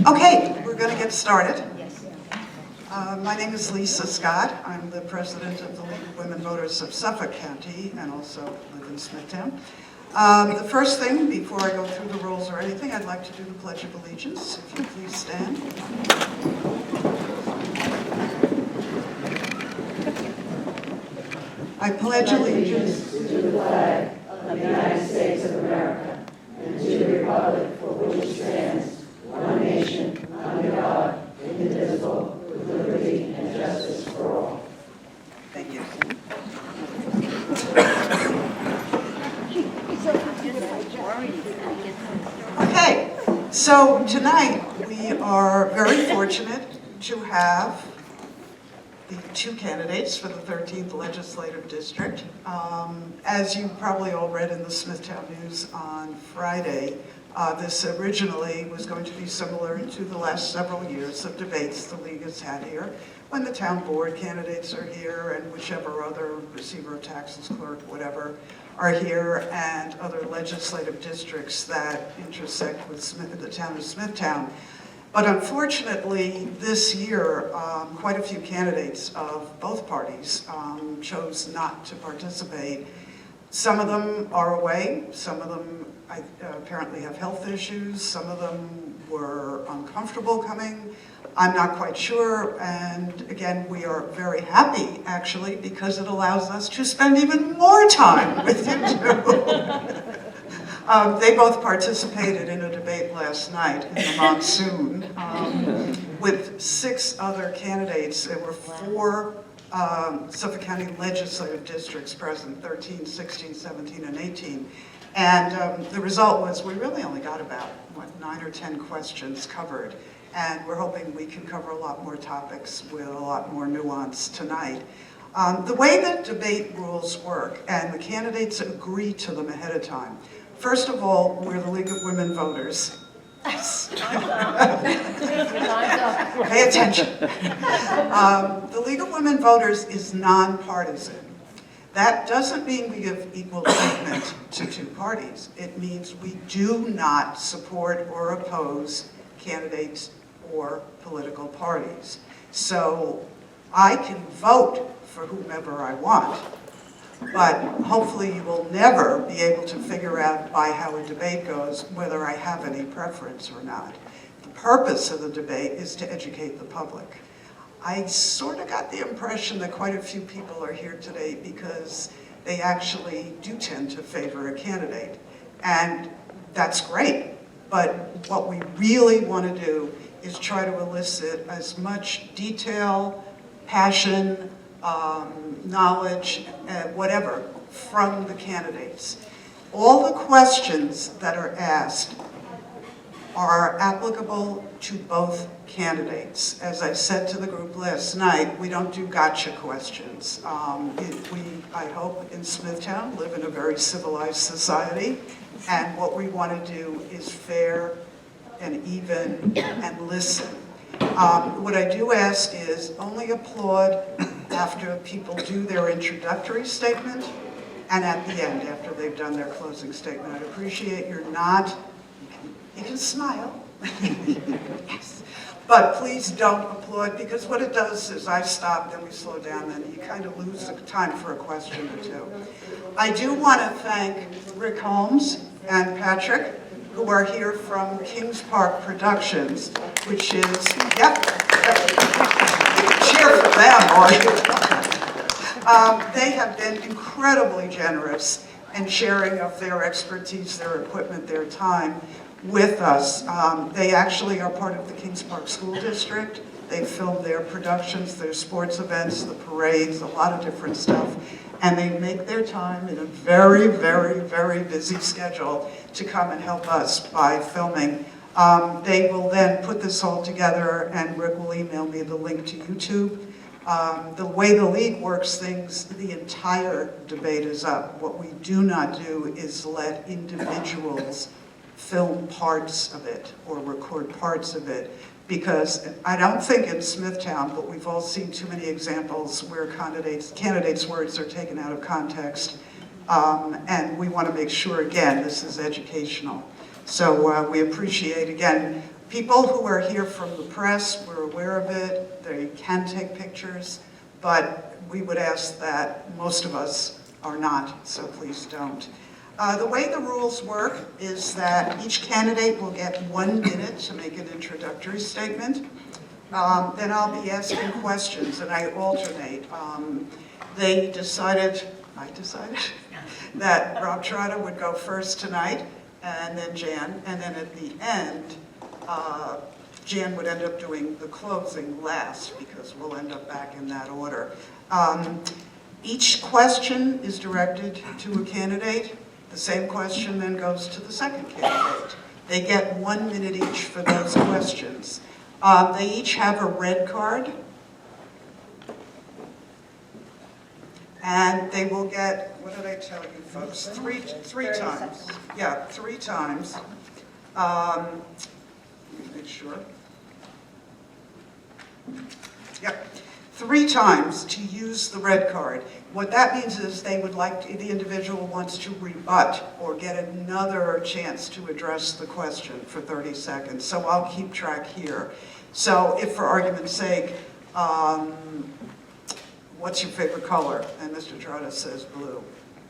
Okay, we're going to get started. My name is Lisa Scott. I'm the president of the League of Women Voters of Suffolk County and also live in Smithtown. The first thing, before I go through the rules or anything, I'd like to do the Pledge of Allegiance. If you please stand. I pledge allegiance to the flag of the United States of America and to the republic for which it stands, one nation, under God, indivisible, with liberty and justice for all. Thank you. Okay, so tonight we are very fortunate to have the two candidates for the 13th Legislative District. As you probably all read in the Smithtown News on Friday, this originally was going to be similar to the last several years of debates the League has had here, when the town board candidates are here and whichever other receiver of taxes, clerk, whatever, are here, and other legislative districts that intersect with the town of Smithtown. But unfortunately, this year, quite a few candidates of both parties chose not to participate. Some of them are away, some of them apparently have health issues, some of them were uncomfortable coming. I'm not quite sure, and again, we are very happy, actually, because it allows us to spend even more time with you two. They both participated in a debate last night in the monsoon with 6 other candidates. There were 4 Suffolk County Legislative Districts present, 13, 16, 17, and 18. And the result was we really only got about, 9 or 10 questions covered. And we're hoping we can cover a lot more topics with a lot more nuance tonight. The way that debate rules work, and the candidates agree to them ahead of time. First of all, we're the League of Women Voters. Yes. Pay attention. The League of Women Voters is nonpartisan. That doesn't mean we give equal treatment to 2 parties. It means we do not support or oppose candidates or political parties. So I can vote for whomever I want, but hopefully you will never be able to figure out by how a debate goes whether I have any preference or not. The purpose of the debate is to educate the public. I sort of got the impression that quite a few people are here today because they actually do tend to favor a candidate. And that's great, but what we really want to do is try to elicit as much detail, passion, knowledge, whatever, from the candidates. All the questions that are asked are applicable to both candidates. As I said to the group last night, we don't do gotcha questions. We, I hope, in Smithtown live in a very civilized society, and what we want to do is fair and even and listen. What I do ask is only applaud after people do their introductory statement and at the end, after they've done their closing statement. I'd appreciate you're not, you can smile, yes. But please don't applaud, because what it does is I stop, then we slow down, then you kind of lose the time for a question or two. I do want to thank Rick Holmes and Patrick, who are here from Kings Park Productions, which is, yep, cheer for them, boy. They have been incredibly generous in sharing of their expertise, their equipment, their time with us. They actually are part of the Kings Park School District. They film their productions, their sports events, the parades, a lot of different stuff. And they make their time in a very, very, very busy schedule to come and help us by filming. They will then put this all together, and Rick will email me the link to YouTube. The way the League works things, the entire debate is up. What we do not do is let individuals film parts of it or record parts of it, because I don't think in Smithtown, but we've all seen too many examples where candidates' words are taken out of context, and we want to make sure, again, this is educational. So we appreciate, again, People who are here from the press, we're aware of it, they can take pictures, but we would ask that most of us are not, so please don't. The way the rules work is that each candidate will get 1 minute to make an introductory statement. Then I'll be asking questions, and I alternate. I decided that Rob Trotta would go first tonight, and then Jan, and then at the end, Jan would end up doing the closing last, because we'll end up back in that order. Each question is directed to a candidate. The same question then goes to the second candidate. They get 1 minute each for those questions. They each have a red card. And they will get, what did I tell you folks? Three times. Yeah, 3 times. Let me make sure. Yep. 3 times to use the red card. What that means is they would like, the individual wants to rebut or get another chance to address the question for 30 seconds. So I'll keep track here. So if for argument's sake, what's your favorite color? And Mr. Trotta says blue.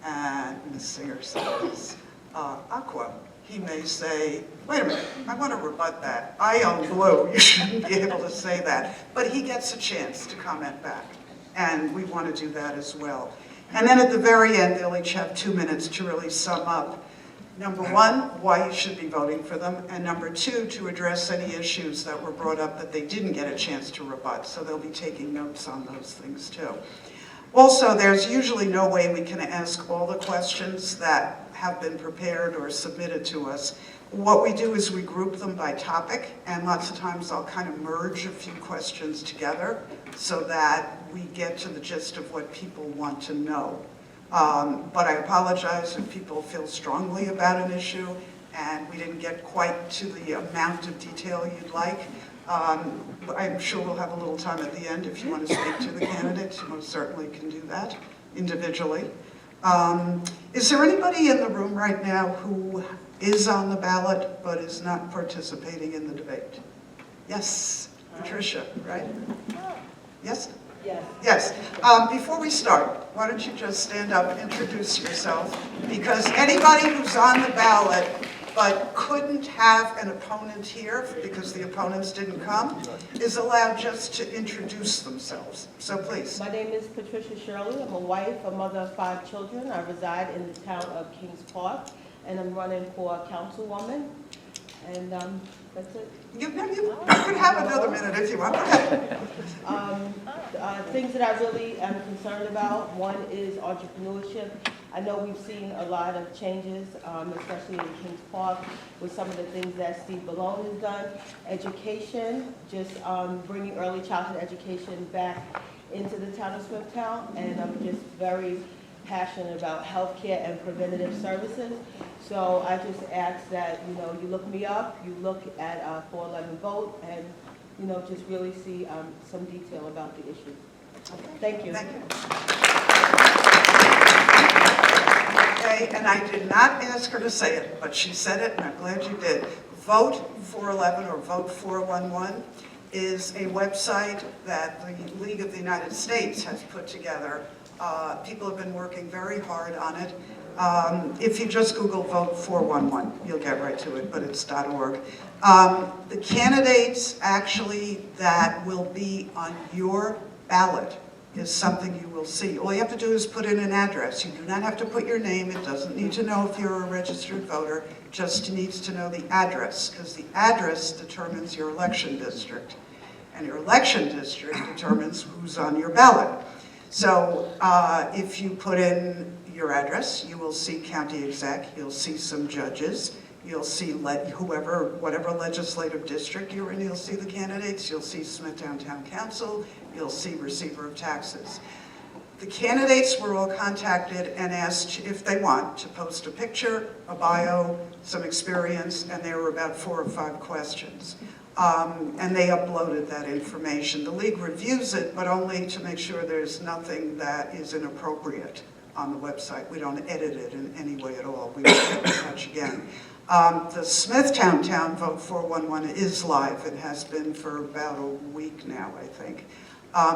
And Ms. Singer says aqua. He may say, wait a minute, I want to rebut that. I own blue, you shouldn't be able to say that. But he gets a chance to comment back. And we want to do that as well. And then at the very end, they'll each have 2 minutes to really sum up. Number 1, why you should be voting for them. And number 2, to address any issues that were brought up that they didn't get a chance to rebut. So they'll be taking notes on those things too. Also, there's usually no way we can ask all the questions that have been prepared or submitted to us. What we do is we group them by topic, and lots of times I'll kind of merge a few questions together so that we get to the gist of what people want to know. But I apologize if people feel strongly about an issue and we didn't get quite to the amount of detail you'd like. I'm sure we'll have a little time at the end if you want to speak to the candidates. You most certainly can do that individually. Is there anybody in the room right now who is on the ballot but is not participating in the debate? Yes, Patricia, right? Yes? Yes. Yes. Before we start, why don't you just stand up and introduce yourself? Because anybody who's on the ballot but couldn't have an opponent here because the opponents didn't come is allowed just to introduce themselves. So please. My name is Patricia Shirley. I'm a wife, a mother of 5 children. I reside in the town of Kings Park, and I'm running for councilwoman. And that's it. You could have another minute if you want. Things that I really am concerned about, one is entrepreneurship. I know we've seen a lot of changes, especially in Kings Park, with some of the things that Steve Ballone has done. Education, just bringing early childhood education back into the town of Smithtown, and I'm just very passionate about healthcare and preventative services. So I just ask that, you look me up, you look at 411 Vote, and, just really see some detail about the issue. Thank you. Thank you. Okay, and I did not ask her to say it, but she said it, and I'm glad you did. Vote 411 or Vote 411 is a website that the League of the United States has put together. People have been working very hard on it. If you just Google Vote 411, you'll get right to it, but it's .org. The candidates actually that will be on your ballot is something you will see. All you have to do is put in an address. You do not have to put your name. It doesn't need to know if you're a registered voter. It just needs to know the address, because the address determines your election district. And your election district determines who's on your ballot. So if you put in your address, you will see county exec, you'll see some judges, you'll see whatever legislative district you're in, you'll see the candidates, you'll see Smithtown Town Council, you'll see receiver of taxes. The candidates were all contacted and asked if they want to post a picture, a bio, some experience, and there were about 4 or 5 questions. And they uploaded that information. The league reviews it, but only to make sure there's nothing that is inappropriate. on the website. We don't edit it in any way at all. We won't get in touch again. The Smithtown Town Vote 411 is live. It has been for about a week now, I think.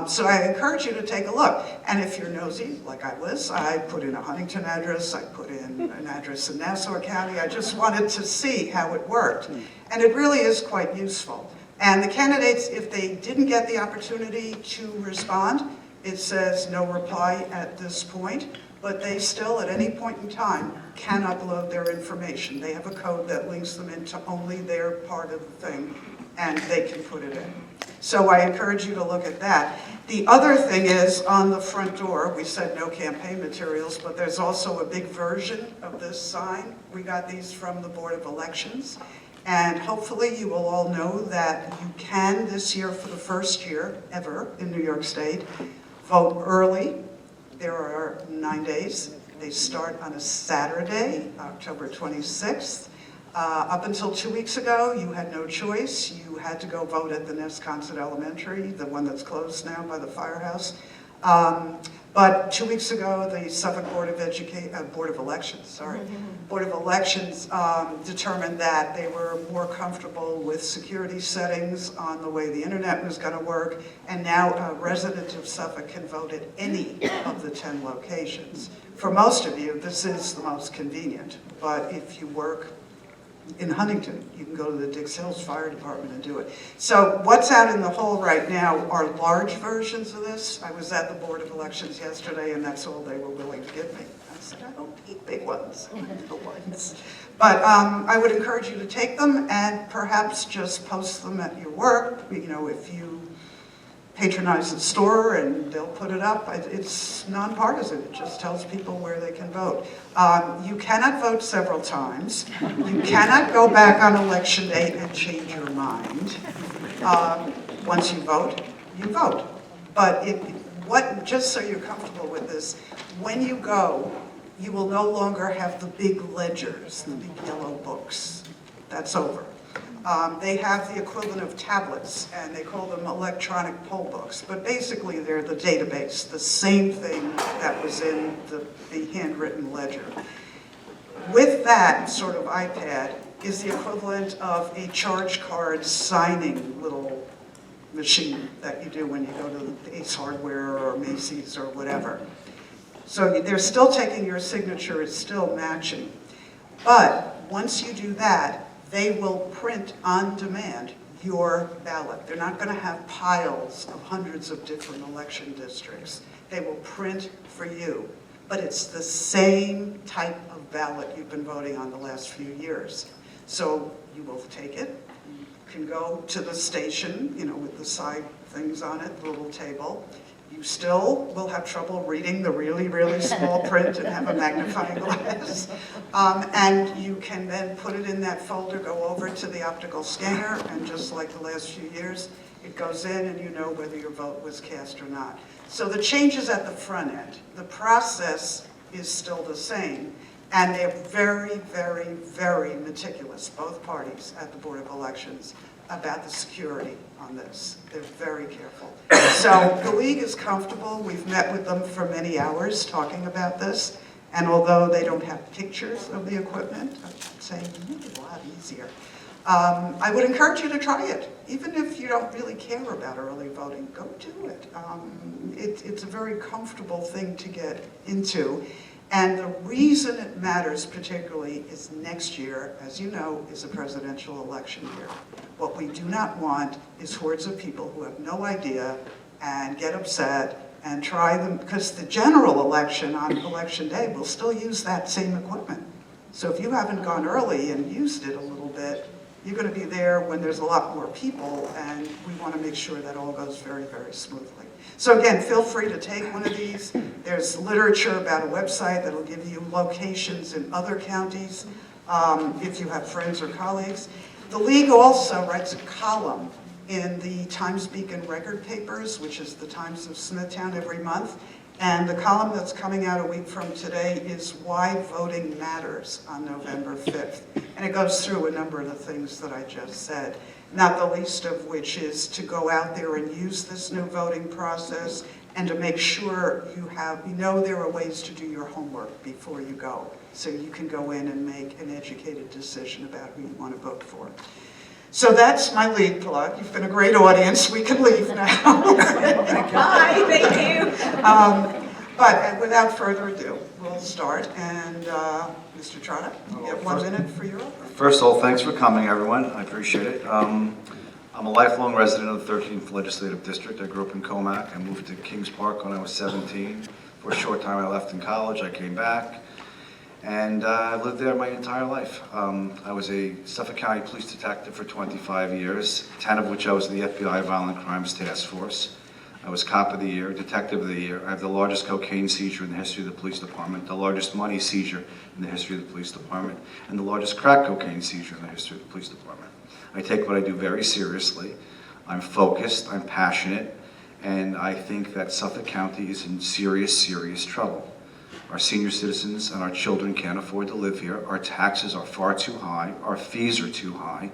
So I encourage you to take a look. And if you're nosy, like I was, I put in a Huntington address, I put in an address in Nassau County. I just wanted to see how it worked. And it really is quite useful. And the candidates, if they didn't get the opportunity to respond, it says no reply at this point, but they still, at any point in time, can upload their information. They have a code that links them into only their part of the thing, and they can put it in. So I encourage you to look at that. The other thing is, on the front door, we said no campaign materials, but there's also a big version of this sign. We got these from the Board of Elections. And hopefully you will all know that you can, this year for the first year ever in New York State, vote early. There are 9 days. They start on a Saturday, October 26th. Up until 2 weeks ago, you had no choice. You had to go vote at the Nesaquake Elementary, the one that's closed now by the firehouse. But 2 weeks ago, the Suffolk Board of Elections determined that they were more comfortable with security settings on the way the internet was going to work, and now a resident of Suffolk can vote at any of the 10 locations. For most of you, this is the most convenient, but if you work in Huntington, you can go to the Dix Hills Fire Department and do it. So what's out in the hall right now are large versions of this. I was at the Board of Elections yesterday, and that's all they were willing to give me. I said, I don't eat big ones, I want little ones. But I would encourage you to take them and perhaps just post them at your work. You know, if you patronize the store and they'll put it up. It's nonpartisan. It just tells people where they can vote. You cannot vote several times. You cannot go back on election day and change your mind. Once you vote, you vote. But just so you're comfortable with this, when you go, you will no longer have the big ledgers, the big yellow books. That's over. They have the equivalent of tablets, and they call them electronic poll books. But basically, they're the database, the same thing that was in the handwritten ledger. With that sort of iPad is the equivalent of a charge card signing little machine that you do when you go to Ace Hardware or Macy's or whatever. So they're still taking your signature, it's still matching. But once you do that, they will print on demand your ballot. They're not going to have piles of hundreds of different election districts. They will print for you. But it's the same type of ballot you've been voting on the last few years. So you will take it. You can go to the station, you know, with the side things on it, the little table. You still will have trouble reading the really, really small print and have a magnifying glass. And you can then put it in that folder, go over to the optical scanner, and just like the last few years, it goes in and you know whether your vote was cast or not. So the change is at the front end. The process is still the same. And they're very, very, very meticulous, both parties at the Board of Elections, about the security on this. They're very careful. So the league is comfortable. We've met with them for many hours talking about this. And although they don't have pictures of the equipment, I'm saying it's a lot easier. I would encourage you to try it. Even if you don't really care about early voting, go do it. It's a very comfortable thing to get into. And the reason it matters particularly is next year, as you know, is a presidential election year. What we do not want is hordes of people who have no idea and get upset and try them, because the general election on election day will still use that same equipment. So if you haven't gone early and used it a little bit, you're going to be there when there's a lot more people, and we want to make sure that all goes very, very smoothly. So again, feel free to take one of these. There's literature about a website that'll give you locations in other counties if you have friends or colleagues. The league also writes a column in the Times-Beacon record papers, which is the Times of Smithtown every month. And the column that's coming out a week from today is Why Voting Matters on November 5th. And it goes through a number of the things that I just said, not the least of which is to go out there and use this new voting process and to make sure you know there are ways to do your homework before you go, so you can go in and make an educated decision about who you want to vote for. So that's my lead plug. You've been a great audience. We can leave now. Bye, thank you. But without further ado, we'll start. And Mr. Trotta, you get 1 minute for your opening. First of all, thanks for coming, everyone. I appreciate it. I'm a lifelong resident of the 13th Legislative District. I grew up in Comac. I moved to Kings Park when I was 17. For a short time, I left in college. I came back, and I lived there my entire life. I was a Suffolk County Police Detective for 25 years, 10 of which I was in the FBI Violent Crimes Task Force. I was Cop of the Year, Detective of the Year. I have the largest cocaine seizure in the history of the police department, the largest money seizure in the history of the police department, and the largest crack cocaine seizure in the history of the police department. I take what I do very seriously. I'm focused, I'm passionate, and I think that Suffolk County is in serious, serious trouble. Our senior citizens and our children can't afford to live here. Our taxes are far too high. Our fees are too high.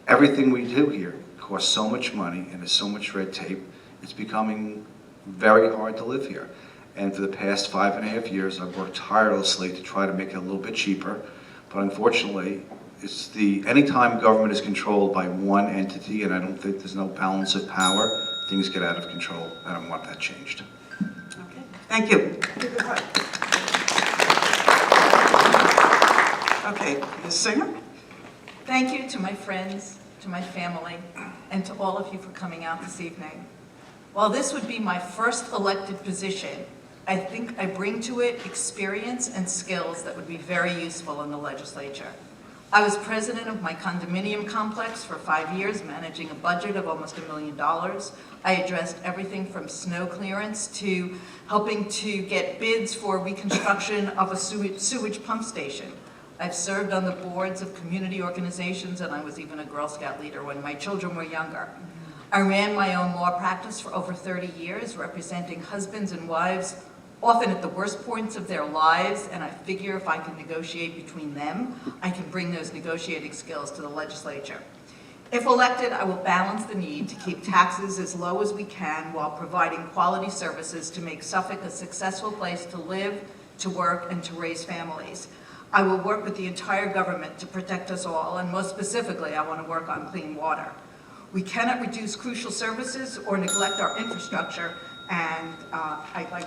Everything we do here costs so much money and is so much red tape. It's becoming very hard to live here. And for the past 5.5 years, I've worked tirelessly to try to make it a little bit cheaper. But unfortunately, anytime government is controlled by one entity, and I don't think there's no balance of power, things get out of control. I don't want that changed. Okay, thank you. Okay, Ms. Singer? Thank you to my friends, to my family, and to all of you for coming out this evening. While this would be my first elected position, I think I bring to it experience and skills that would be very useful in the legislature. I was president of my condominium complex for 5 years, managing a budget of almost $1 million. I addressed everything from snow clearance to helping to get bids for reconstruction of a sewage pump station. I've served on the boards of community organizations, and I was even a Girl Scout leader when my children were younger. I ran my own law practice for over 30 years, representing husbands and wives, often at the worst points of their lives, and I figure if I can negotiate between them, I can bring those negotiating skills to the legislature. If elected, I will balance the need to keep taxes as low as we can while providing quality services to make Suffolk a successful place to live, to work, and to raise families. I will work with the entire government to protect us all, and most specifically, I want to work on clean water. We cannot reduce crucial services or neglect our infrastructure, and I'd like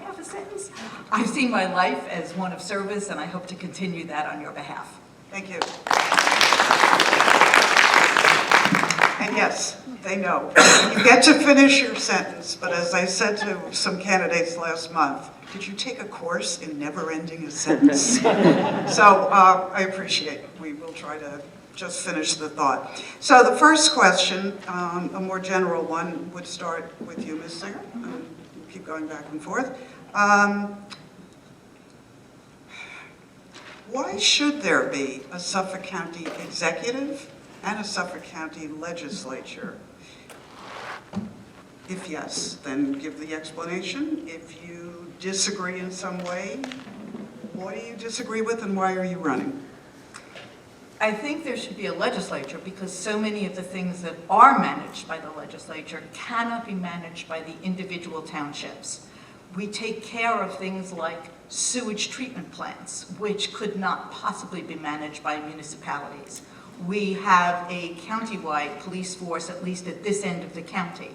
half a sentence. I've seen my life as one of service, and I hope to continue that on your behalf. Thank you. And yes, they know. You get to finish your sentence, but as I said to some candidates last month, did you take a course in never ending a sentence? So I appreciate it. We will try to just finish the thought. So the first question, a more general one, would start with you, Ms. Singer. We'll keep going back and forth. Why should there be a Suffolk County executive and a Suffolk County legislature? If yes, then give the explanation. If you disagree in some way, what do you disagree with and why are you running? I think there should be a legislature because so many of the things that are managed by the legislature cannot be managed by the individual townships. We take care of things like sewage treatment plants, which could not possibly be managed by municipalities. We have a countywide police force, at least at this end of the county.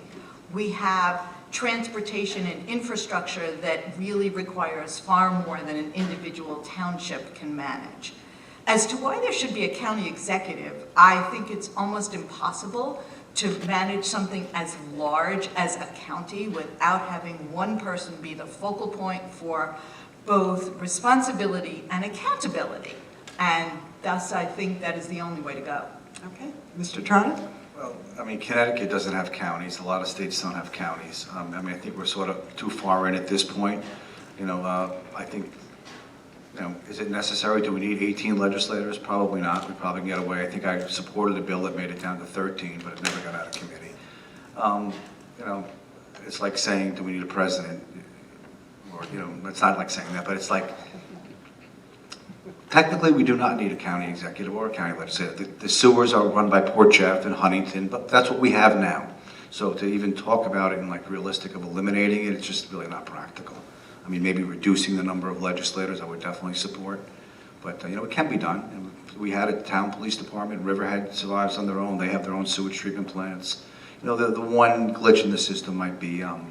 We have transportation and infrastructure that really requires far more than an individual township can manage. As to why there should be a county executive, I think it's almost impossible to manage something as large as a county without having one person be the focal point for both responsibility and accountability. And thus, I think that is the only way to go. Okay, Mr. Trotta? Well, I mean, Connecticut doesn't have counties. A lot of states don't have counties. I mean, I think we're sort of too far in at this point. You know, I think, you know, is it necessary? Do we need 18 legislators? Probably not. We probably can get away. I think I supported a bill that made it down to 13, but it never got out of committee. You know, it's like saying, do we need a president? Or, you know, it's not like saying that, but it's like, technically, we do not need a county executive or a county legislator. The sewers are run by Port Jeff and Huntington, but that's what we have now. So to even talk about it in like realistic of eliminating it, it's just really not practical. I mean, maybe reducing the number of legislators, I would definitely support. But, you know, it can be done. And we had a town police department, Riverhead survives on their own. They have their own sewage treatment plants. You know, the one glitch in the system might be, you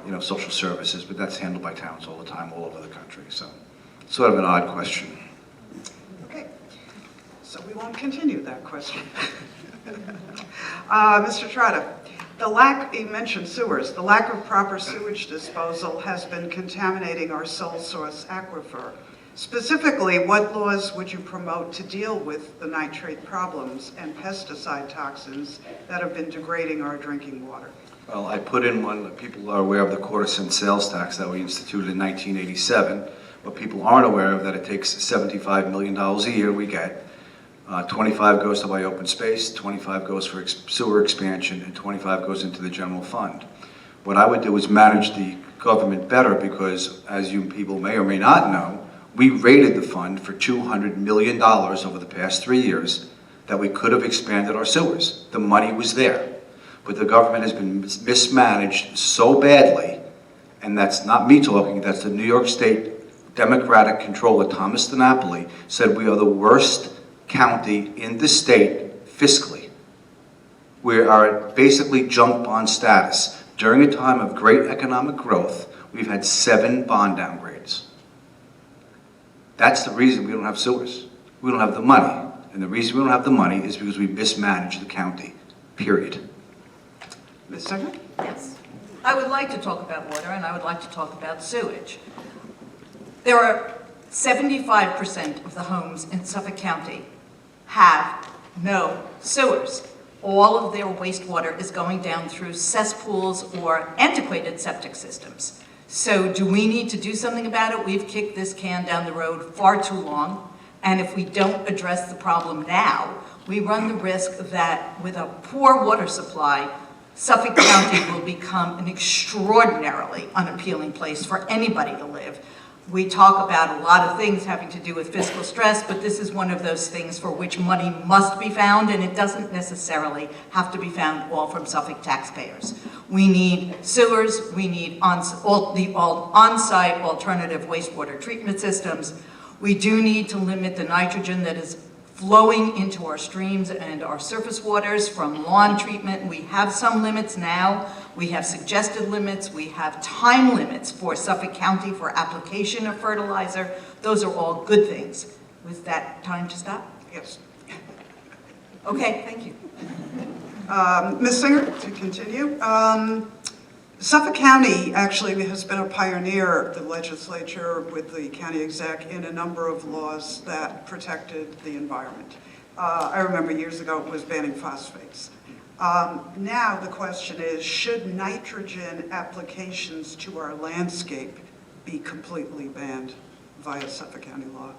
know, social services, but that's handled by towns all the time, all over the country. So, sort of an odd question. Okay, so we won't continue that question. Mr. Trotta, you mentioned sewers. The lack of proper sewage disposal has been contaminating our sole source aquifer. Specifically, what laws would you promote to deal with the nitrate problems and pesticide toxins that have been degrading our drinking water? Well, I put in one, people are aware of the quarter-cent sales tax that we instituted in 1987. What people aren't aware of that it takes $75 million a year we get. 25 goes to buy open space, 25 goes for sewer expansion, and 25 goes into the general fund. What I would do is manage the government better because, as you people may or may not know, we rated the fund for $200 million over the past 3 years that we could have expanded our sewers. The money was there. But the government has been mismanaged so badly, and that's not me talking, that's the New York State Democratic controller, Thomas DiNapoli, said we are the worst county in the state fiscally. We are basically junk bond status. During a time of great economic growth, we've had 7 bond downgrades. That's the reason we don't have sewers. We don't have the money. And the reason we don't have the money is because we mismanaged the county, period. Ms. Singer? Yes. I would like to talk about water, and I would like to talk about sewage. There are 75% of the homes in Suffolk County have no sewers. All of their wastewater is going down through cesspools or antiquated septic systems. So do we need to do something about it? We've kicked this can down the road far too long, and if we don't address the problem now, we run the risk that with a poor water supply, Suffolk County will become an extraordinarily unappealing place for anybody to live. We talk about a lot of things having to do with fiscal stress, but this is one of those things for which money must be found, and it doesn't necessarily have to be found all from Suffolk taxpayers. We need sewers, we need on-site alternative wastewater treatment systems. We do need to limit the nitrogen that is flowing into our streams and our surface waters from lawn treatment. We have some limits now. We have suggested limits. We have time limits for Suffolk County for application of fertilizer. Those are all good things. Was that time to stop? Yes. Okay, thank you. Ms. Singer, to continue. Suffolk County actually has been a pioneer, the legislature with the county exec, in a number of laws that protected the environment. I remember years ago it was banning phosphates. Now the question is, should nitrogen applications to our landscape be completely banned via Suffolk County law?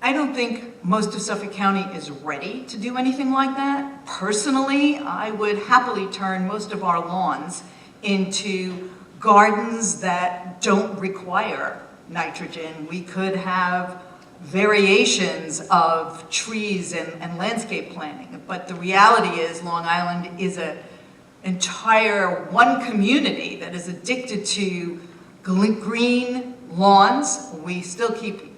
I don't think most of Suffolk County is ready to do anything like that. Personally, I would happily turn most of our lawns into gardens that don't require nitrogen. We could have variations of trees and landscape planting, but the reality is Long Island is an entire one community that is addicted to green lawns. We still keep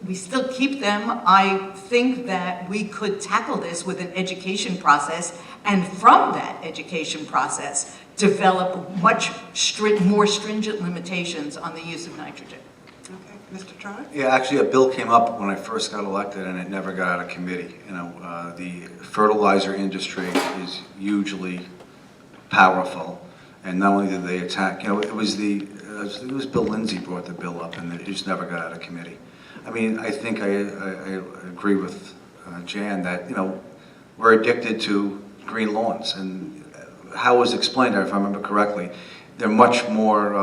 them. I think that we could tackle this with an education process, and from that education process, develop much more stringent limitations on the use of nitrogen. Okay, Mr. Trotta? Yeah, actually, a bill came up when I first got elected, and it never got out of committee. You know, the fertilizer industry is hugely powerful, and not only did they attack, you know, it was Bill Lindsay brought the bill up, and it just never got out of committee. I mean, I think I agree with Jan that, you know, we're addicted to green lawns, and how it was explained, if I remember correctly, they're much more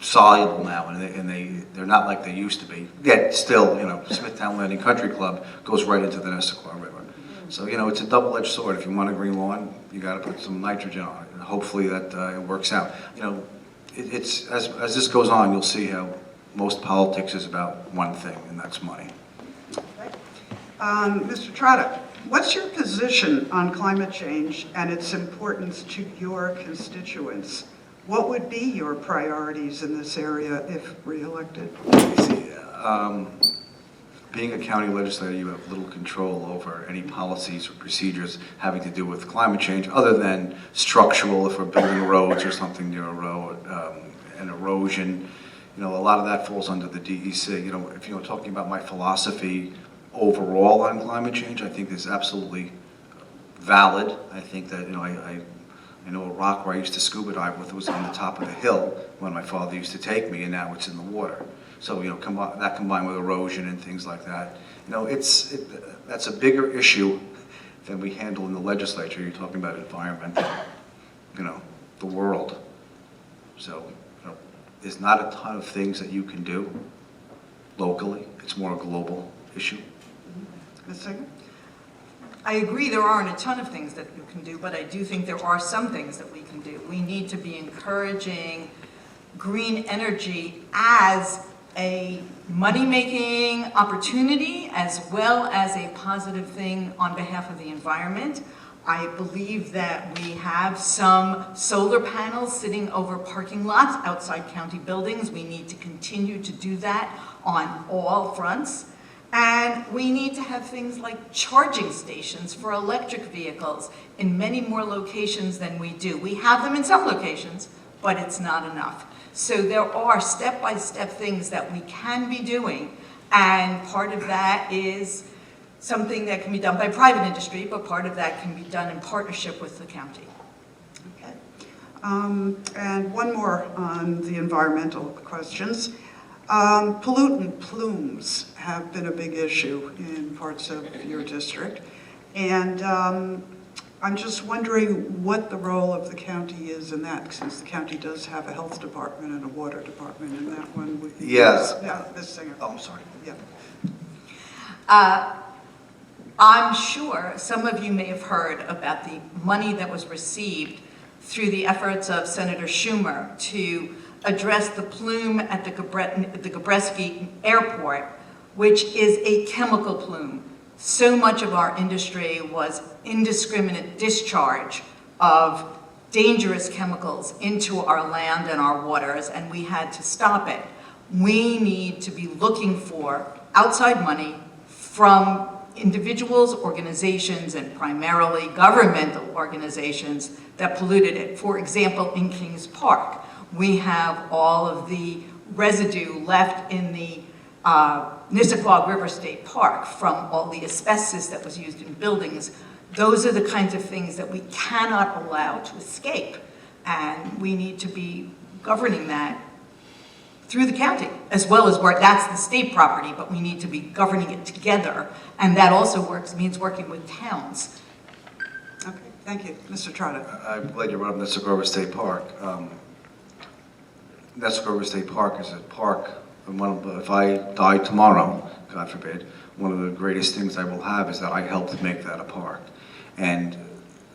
soluble now, and they're not like they used to be. Yet still, you know, Smithtown Landing Country Club goes right into the Nesaquake River. So, you know, it's a double-edged sword. If you want a green lawn, you got to put some nitrogen on it, and hopefully that it works out. You know, it's as this goes on, you'll see how most politics is about one thing, and that's money. Okay. Mr. Trotta, what's your position on climate change and its importance to your constituents? What would be your priorities in this area if re-elected? Being a county legislator, you have little control over any policies or procedures having to do with climate change, other than structural, if we're building roads or something near a road, and erosion. You know, a lot of that falls under the DEC. You know, if you're talking about my philosophy overall on climate change, I think is absolutely valid. I think that, you know, I know a rock where I used to scuba dive with, it was on the top of the hill when my father used to take me, and now it's in the water. So, you know, that combined with erosion and things like that, you know, that's a bigger issue than we handle in the legislature. You're talking about environmental, you know, the world. So, you know, there's not a ton of things that you can do locally. It's more a global issue. Ms. Singer? I agree there aren't a ton of things that you can do, but I do think there are some things that we can do. We need to be encouraging green energy as a money-making opportunity as well as a positive thing on behalf of the environment. I believe that we have some solar panels sitting over parking lots outside county buildings. We need to continue to do that on all fronts. And we need to have things like charging stations for electric vehicles in many more locations than we do. We have them in some locations, but it's not enough. So there are step-by-step things that we can be doing, and part of that is something that can be done by private industry, but part of that can be done in partnership with the county. Okay. And one more on the environmental questions. Pollutant plumes have been a big issue in parts of your district, and I'm just wondering what the role of the county is in that, since the county does have a health department and a water department, and that one would be... Yes. Yeah, Ms. Singer. Oh, I'm sorry. Yeah. I'm sure some of you may have heard about the money that was received through the efforts of Senator Schumer to address the plume at the Gabreski Airport, which is a chemical plume. So much of our industry was indiscriminate discharge of dangerous chemicals into our land and our waters, and we had to stop it. We need to be looking for outside money from individuals, organizations, and primarily governmental organizations that polluted it. For example, in Kings Park, we have all of the residue left in the Nesaquake River State Park from all the asbestos that was used in buildings. Those are the kinds of things that we cannot allow to escape, and we need to be governing that through the county, as well as that's the state property, but we need to be governing it together, and that also means working with towns. Okay, thank you. Mr. Trotta. I'm glad you brought up Nesaquake State Park. Nesaquake State Park is a park, if I die tomorrow, God forbid, one of the greatest things I will have is that I helped make that a park. And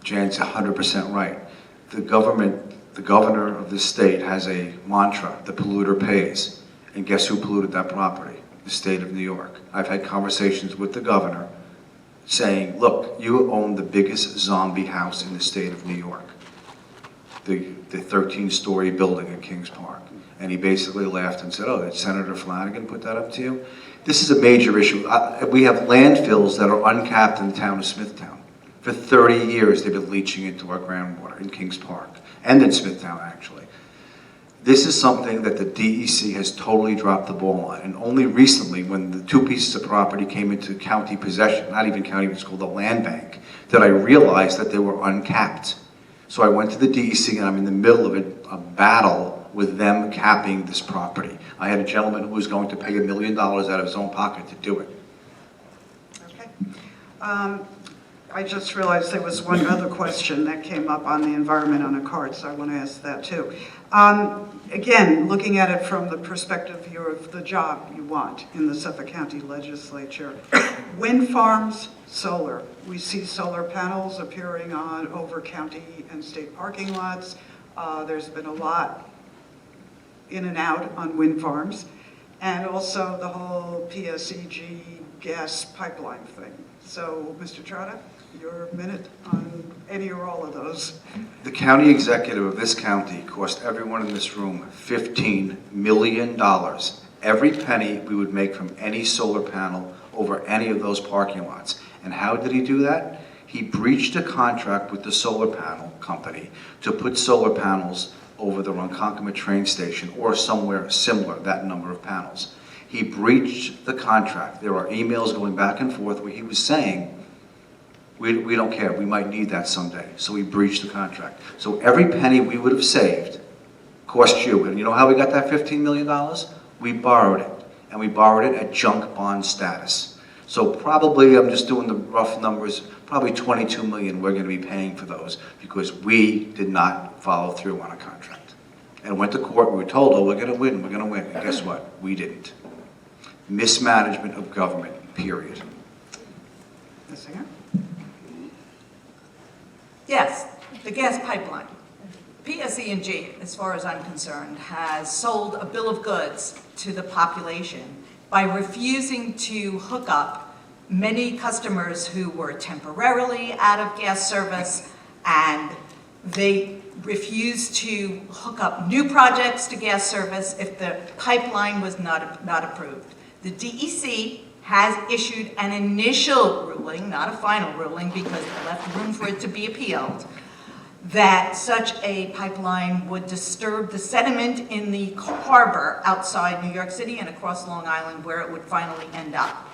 Jan's 100% right. The governor of this state has a mantra, the polluter pays. And guess who polluted that property? The state of New York. I've had conversations with the governor saying, look, you own the biggest zombie house in the state of New York. The 13-story building in Kings Park. And he basically laughed and said, oh, did Senator Flanagan put that up to you? This is a major issue. We have landfills that are uncapped in the town of Smithtown. For 30 years, they've been leaching into our groundwater in Kings Park, and in Smithtown, actually. This is something that the DEC has totally dropped the ball on, and only recently, when the two pieces of property came into county possession, not even county, it's called the land bank, that I realized that they were uncapped. So I went to the DEC, and I'm in the middle of a battle with them capping this property. I had a gentleman who was going to pay $1 million out of his own pocket to do it. Okay. I just realized there was one other question that came up on the environment on a card, so I want to ask that too. Again, looking at it from the perspective of the job you want in the Suffolk County Legislature, wind farms, solar. We see solar panels appearing on over county and state parking lots. There's been a lot in and out on wind farms, and also the whole PSEG gas pipeline thing. So, Mr. Trotta, your minute on any or all of those. The county executive of this county cost everyone in this room $15 million. Every penny we would make from any solar panel over any of those parking lots. And how did he do that? He breached a contract with the solar panel company to put solar panels over the Ronkonkoma train station or somewhere similar, that number of panels. He breached the contract. There are emails going back and forth where he was saying, we don't care, we might need that someday. So he breached the contract. So every penny we would have saved cost you. And you know how we got that $15 million? We borrowed it. And we borrowed it at junk bond status. So probably, I'm just doing the rough numbers, probably $22 million we're going to be paying for those because we did not follow through on a contract. And went to court, we were told, oh, we're going to win, we're going to win. And guess what? We didn't. Mismanagement of government, period. Ms. Singer? Yes, the gas pipeline. PSE&G, as far as I'm concerned, has sold a bill of goods to the population by refusing to hook up many customers who were temporarily out of gas service, and they refused to hook up new projects to gas service if the pipeline was not approved. The DEC has issued an initial ruling, not a final ruling because it left room for it to be appealed, that such a pipeline would disturb the sediment in the harbor outside New York City and across Long Island where it would finally end up.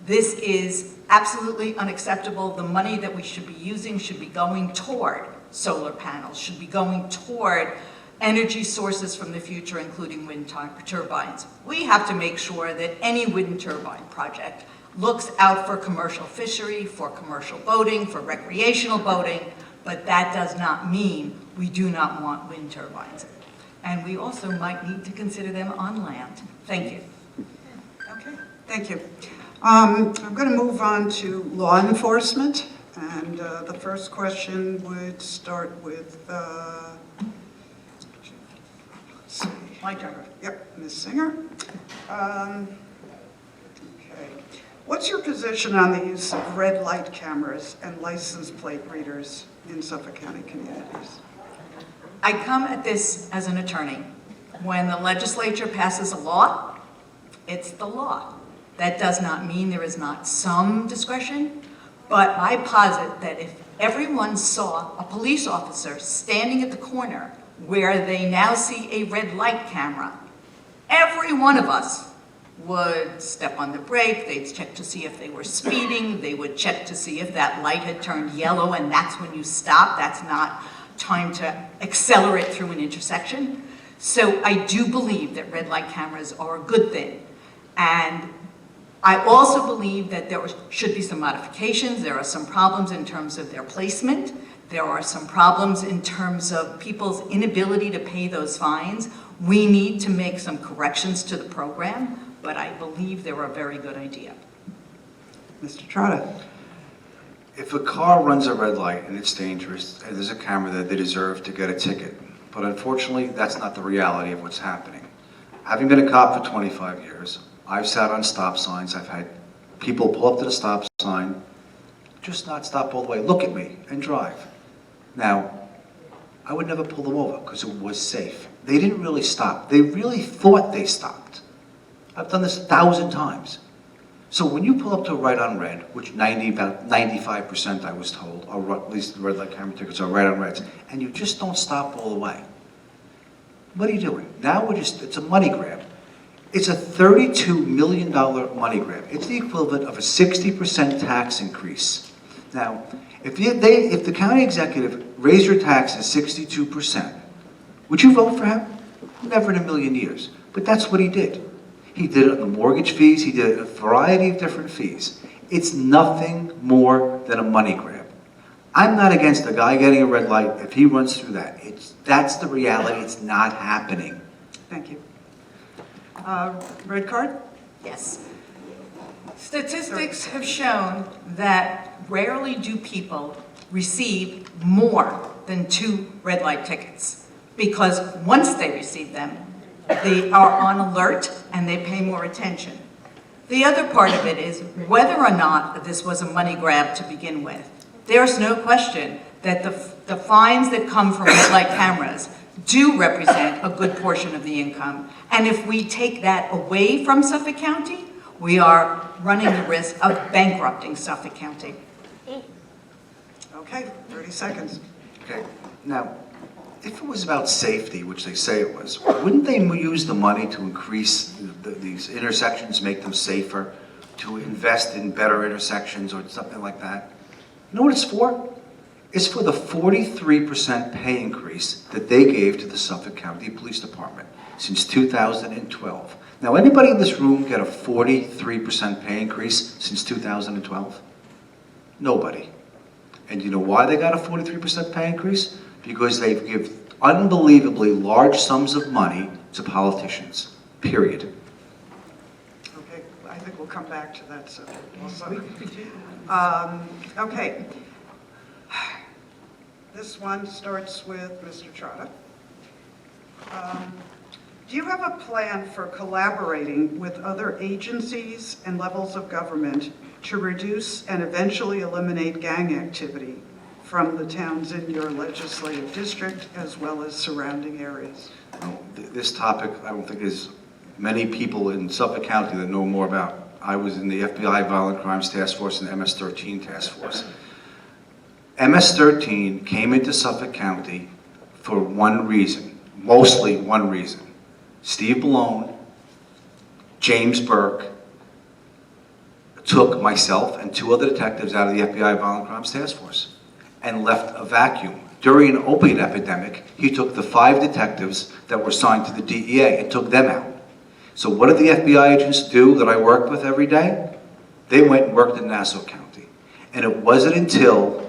This is absolutely unacceptable. The money that we should be using should be going toward solar panels, should be going toward energy sources from the future, including wind turbines. We have to make sure that any wind turbine project looks out for commercial fishery, for commercial boating, for recreational boating, but that does not mean we do not want wind turbines. And we also might need to consider them on land. Thank you. Okay, thank you. I'm going to move on to law enforcement. And the first question would start with, let's see. My turn. Yep, Ms. Singer. Okay. What's your position on the use of red light cameras and license plate readers in Suffolk County communities? I come at this as an attorney. When the legislature passes a law, it's the law. That does not mean there is not some discretion, but I posit that if everyone saw a police officer standing at the corner where they now see a red light camera, every one of us would step on the brake, they'd check to see if they were speeding, they would check to see if that light had turned yellow, and that's when you stop. That's not time to accelerate through an intersection. So I do believe that red light cameras are a good thing. And I also believe that there should be some modifications. There are some problems in terms of their placement. There are some problems in terms of people's inability to pay those fines. We need to make some corrections to the program, but I believe they're a very good idea. Mr. Trotta. If a car runs a red light and it's dangerous, and there's a camera there, they deserve to get a ticket. But unfortunately, that's not the reality of what's happening. Having been a cop for 25 years, I've sat on stop signs. I've had people pull up to the stop sign, just not stop all the way, look at me, and drive. Now, I would never pull them over because it was safe. They didn't really stop. They really thought they stopped. I've done this 1,000 times. So when you pull up to a right on red, which about 95% I was told, or at least the red light camera tickets are right on reds, and you just don't stop all the way, what are you doing? Now it's a money grab. It's a $32 million money grab. It's the equivalent of a 60% tax increase. Now, if the county executive raised your taxes 62%, would you vote for him? Never in a million years. But that's what he did. He did it on the mortgage fees. He did a variety of different fees. It's nothing more than a money grab. I'm not against a guy getting a red light if he runs through that. That's the reality. It's not happening. Thank you. Red card? Yes. Statistics have shown that rarely do people receive more than 2 red light tickets, because once they receive them, they are on alert and they pay more attention. The other part of it is whether or not this was a money grab to begin with. There's no question that the fines that come from red light cameras do represent a good portion of the income. And if we take that away from Suffolk County, we are running the risk of bankrupting Suffolk County. Okay, 30 seconds. Okay, now, if it was about safety, which they say it was, wouldn't they use the money to increase these intersections, make them safer, to invest in better intersections or something like that? You know what it's for? It's for the 43% pay increase that they gave to the Suffolk County Police Department since 2012. Now, anybody in this room get a 43% pay increase since 2012? Nobody. And you know why they got a 43% pay increase? Because they give unbelievably large sums of money to politicians, period. Okay, I think we'll come back to that subject also. Okay. This one starts with Mr. Trotta. Do you have a plan for collaborating with other agencies and levels of government to reduce and eventually eliminate gang activity from the towns in your legislative district as well as surrounding areas? Well, this topic, I don't think there's many people in Suffolk County that know more about. I was in the FBI Violent Crimes Task Force and the MS-13 Task Force. MS-13 came into Suffolk County for one reason, mostly one reason. Steve Ballone, James Burke, took myself and 2 other detectives out of the FBI Violent Crimes Task Force and left a vacuum. During an opiate epidemic, he took the 5 detectives that were assigned to the DEA and took them out. So what did the FBI agents do that I worked with every day? They went and worked in Nassau County. And it wasn't until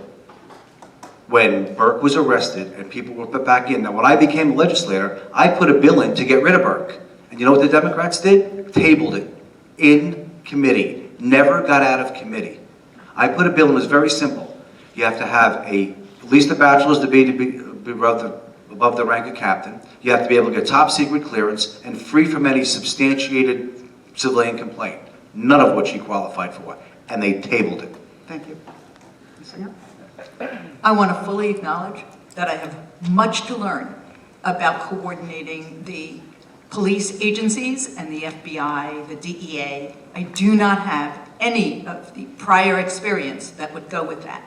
when Burke was arrested and people were put back in. Now, when I became a legislator, I put a bill in to get rid of Burke. And you know what the Democrats did? Tabled it in committee. Never got out of committee. I put a bill, and it was very simple. You have to have at least a bachelor's degree to be above the rank of captain. You have to be able to get top secret clearance and free from any substantiated civilian complaint. None of which he qualified for. And they tabled it. Thank you. Ms. Singer? I want to fully acknowledge that I have much to learn about coordinating the police agencies and the FBI, the DEA. I do not have any of the prior experience that would go with that.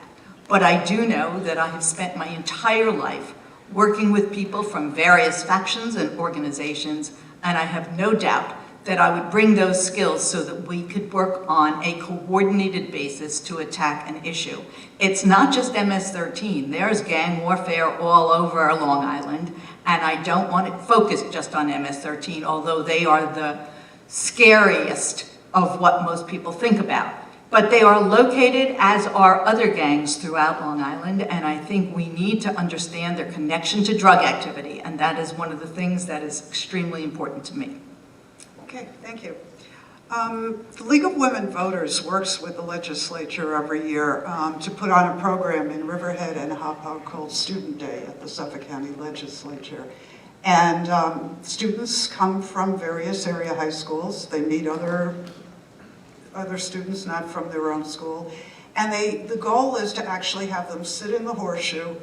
But I do know that I have spent my entire life working with people from various factions and organizations, and I have no doubt that I would bring those skills so that we could work on a coordinated basis to attack an issue. It's not just MS-13. There's gang warfare all over Long Island, and I don't want it focused just on MS-13, although they are the scariest of what most people think about. But they are located, as are other gangs throughout Long Island, and I think we need to understand their connection to drug activity, and that is one of the things that is extremely important to me. Okay, thank you. The League of Women Voters works with the legislature every year to put on a program in Riverhead and Hopog called Student Day at the Suffolk County Legislature. And students come from various area high schools. They meet other students not from their own school. And the goal is to actually have them sit in the horseshoe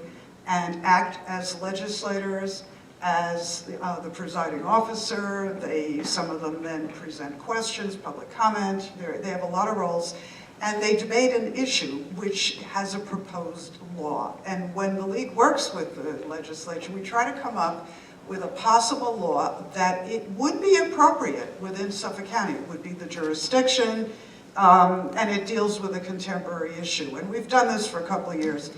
and act as legislators, as the presiding officer. Some of them then present questions, public comment. They have a lot of roles. And they debate an issue which has a proposed law. And when the League works with the legislature, we try to come up with a possible law that it would be appropriate within Suffolk County. It would be the jurisdiction, and it deals with a contemporary issue. And we've done this for a couple of years.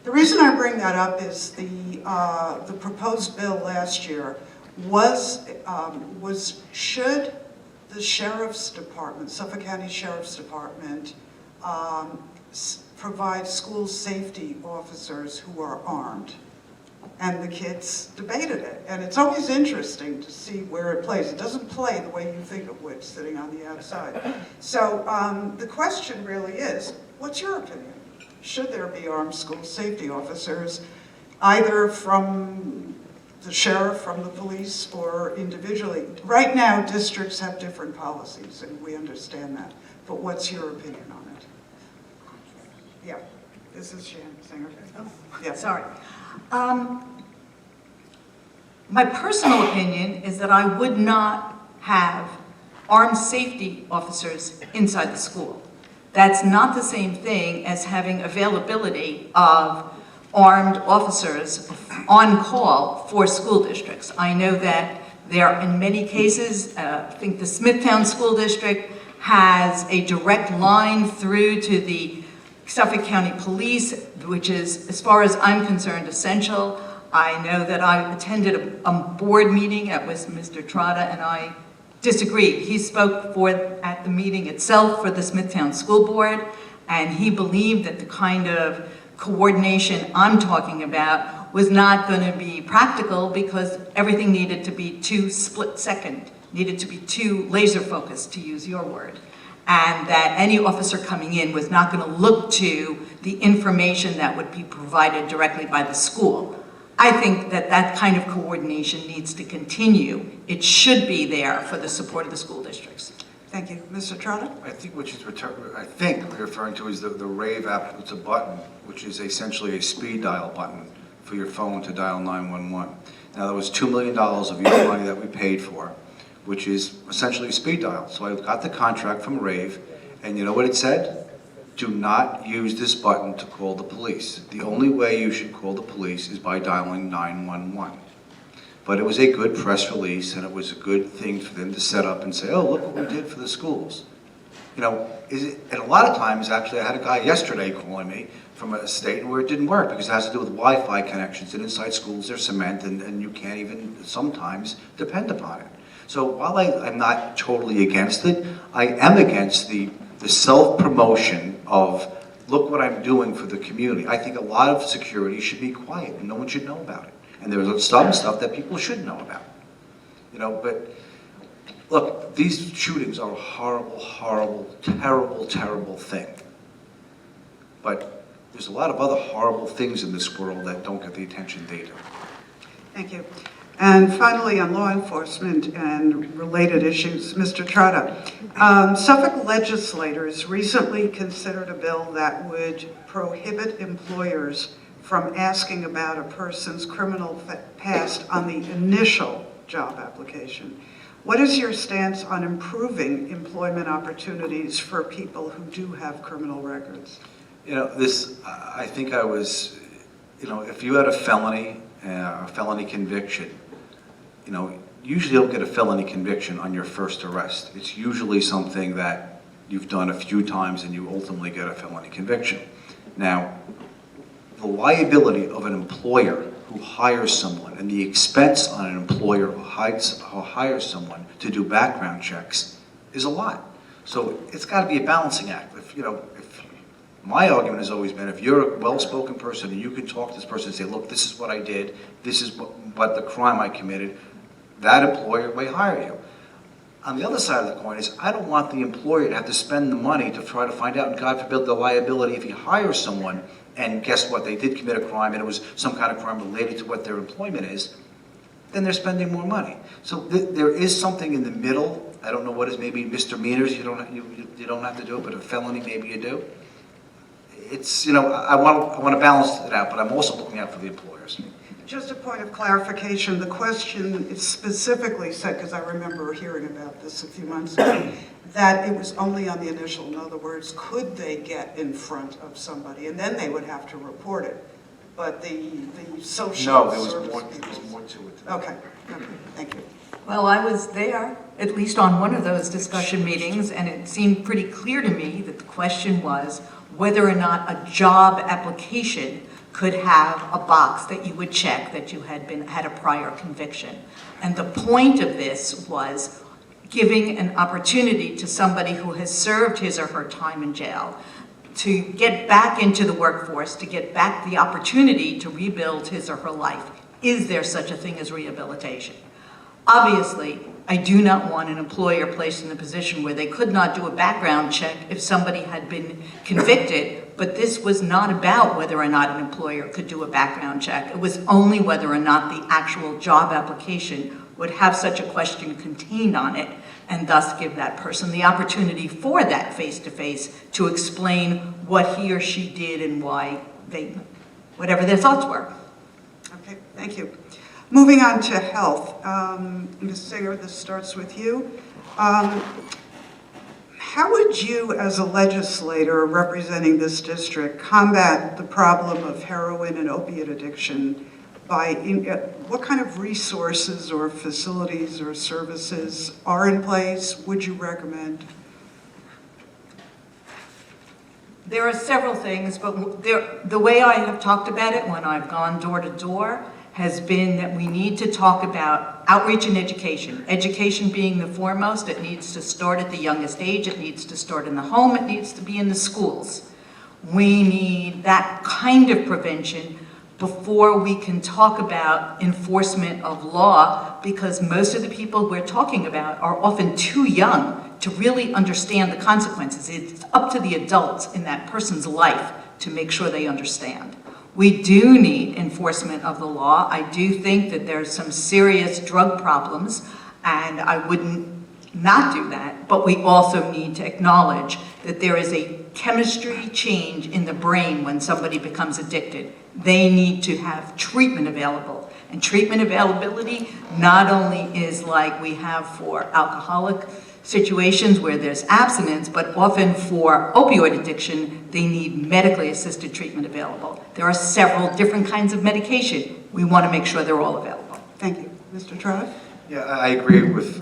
The reason I bring that up is the proposed bill last year was should the Sheriff's Department, Suffolk County Sheriff's Department, provide school safety officers who are armed? And the kids debated it. And it's always interesting to see where it plays. It doesn't play the way you think it would, sitting on the outside. So the question really is, what's your opinion? Should there be armed school safety officers, either from the sheriff from the police or individually? Right now, districts have different policies, and we understand that. But what's your opinion on it? Yeah, this is Jan Singer. Oh, yeah. Sorry. My personal opinion is that I would not have armed safety officers inside the school. That's not the same thing as having availability of armed officers on call for school districts. I know that there are, in many cases, I think the Smithtown School District has a direct line through to the Suffolk County Police, which is, as far as I'm concerned, essential. I know that I attended a board meeting at Mr. Trotta, and I disagreed. He spoke at the meeting itself for the Smithtown School Board, and he believed that the kind of coordination I'm talking about was not going to be practical because everything needed to be too split-second, needed to be too laser-focused, to use your word, and that any officer coming in was not going to look to the information that would be provided directly by the school. I think that that kind of coordination needs to continue. It should be there for the support of the school districts. Thank you. Mr. Trotta? I think what you're referring to is the Rave app. It's a button, which is essentially a speed dial button for your phone to dial 911. Now, there was $2 million of your money that we paid for, which is essentially a speed dial. So I got the contract from Rave, and you know what it said? Do not use this button to call the police. The only way you should call the police is by dialing 911. But it was a good press release, and it was a good thing for them to set up and say, oh, look what we did for the schools. You know, and a lot of times, actually, I had a guy yesterday calling me from a state where it didn't work because it has to do with Wi-Fi connections, and inside schools there's cement, and you can't even sometimes depend upon it. So while I'm not totally against it, I am against the self-promotion of, look what I'm doing for the community. I think a lot of security should be quiet, and no one should know about it. And there's some stuff that people should know about. You know, but look, these shootings are a horrible, horrible, terrible, terrible thing. But there's a lot of other horrible things in this world that don't get the attention they do. Thank you. And finally, on law enforcement and related issues, Mr. Trotta, Suffolk legislators recently considered a bill that would prohibit employers from asking about a person's criminal past on the initial job application. What is your stance on improving employment opportunities for people who do have criminal records? You know, I think I was, you know, if you had a felony conviction, you know, usually you don't get a felony conviction on your first arrest. It's usually something that you've done a few times and you ultimately get a felony conviction. Now, the liability of an employer who hires someone and the expense on an employer who hires someone to do background checks is a lot. So it's got to be a balancing act. My argument has always been, if you're a well-spoken person and you can talk to this person and say, look, this is what I did, this is what the crime I committed, that employer may hire you. On the other side of the coin is, I don't want the employer to have to spend the money to try to find out, and God forbid, the liability if he hires someone, and guess what, they did commit a crime and it was some kind of crime related to what their employment is, then they're spending more money. So there is something in the middle. I don't know what is, maybe misdemeanors, you don't have to do it, but a felony maybe you do. It's, you know, I want to balance it out, but I'm also looking out for the employers. Just a point of clarification, the question is specifically said, because I remember hearing about this a few months ago, that it was only on the initial. In other words, could they get in front of somebody, and then they would have to report it. But the social service there was more to it. Okay, thank you. Well, I was there, at least on one of those discussion meetings, and it seemed pretty clear to me that the question was whether or not a job application could have a box that you would check that you had a prior conviction. And the point of this was giving an opportunity to somebody who has served his or her time in jail to get back into the workforce, to get back the opportunity to rebuild his or her life. Is there such a thing as rehabilitation? Obviously, I do not want an employer placed in a position where they could not do a background check if somebody had been convicted but this was not about whether or not an employer could do a background check. It was only whether or not the actual job application would have such a question contained on it, and thus give that person the opportunity for that face-to-face to explain what he or she did and why they, whatever their thoughts were. Okay, thank you. Moving on to health. Ms. Singer, this starts with you. How would you, as a legislator representing this district, combat the problem of heroin and opiate addiction by, what kind of resources or facilities or services are in place, would you recommend? There are several things, but the way I have talked about it when I've gone door to door has been that we need to talk about outreach and education. Education being the foremost. It needs to start at the youngest age. It needs to start in the home. It needs to be in the schools. We need that kind of prevention before we can talk about enforcement of law, because most of the people we're talking about are often too young to really understand the consequences. It's up to the adults in that person's life to make sure they understand. We do need enforcement of the law. I do think that there's some serious drug problems, and I wouldn't not do that, but we also need to acknowledge that there is a chemistry change in the brain when somebody becomes addicted. They need to have treatment available. And treatment availability not only is like we have for alcoholic situations where there's abstinence, but often for opioid addiction, they need medically assisted treatment available. There are several different kinds of medication. We want to make sure they're all available. Thank you. Mr. Trotta? Yeah, I agree with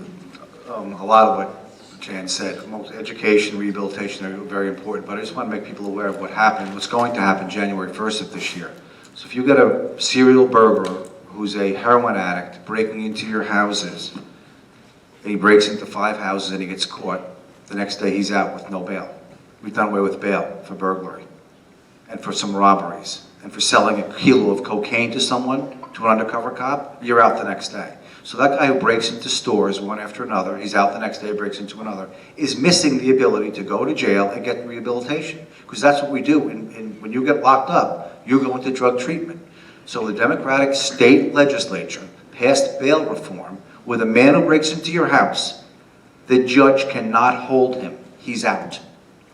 a lot of what Jan said. Education, rehabilitation are very important, but I just want to make people aware of what happened, what's going to happen January 1st of this year. So if you get a serial burglar who's a heroin addict breaking into your houses, and he breaks into 5 houses and he gets caught, the next day he's out with no bail. We've done away with bail for burglary and for some robberies and for selling a kilo of cocaine to someone, to an undercover cop, you're out the next day. So that guy who breaks into stores one after another, he's out the next day, breaks into another, is missing the ability to go to jail and get rehabilitation. Because that's what we do. When you get locked up, you go into drug treatment. So the Democratic state legislature passed bail reform where the man who breaks into your house, the judge cannot hold him. He's out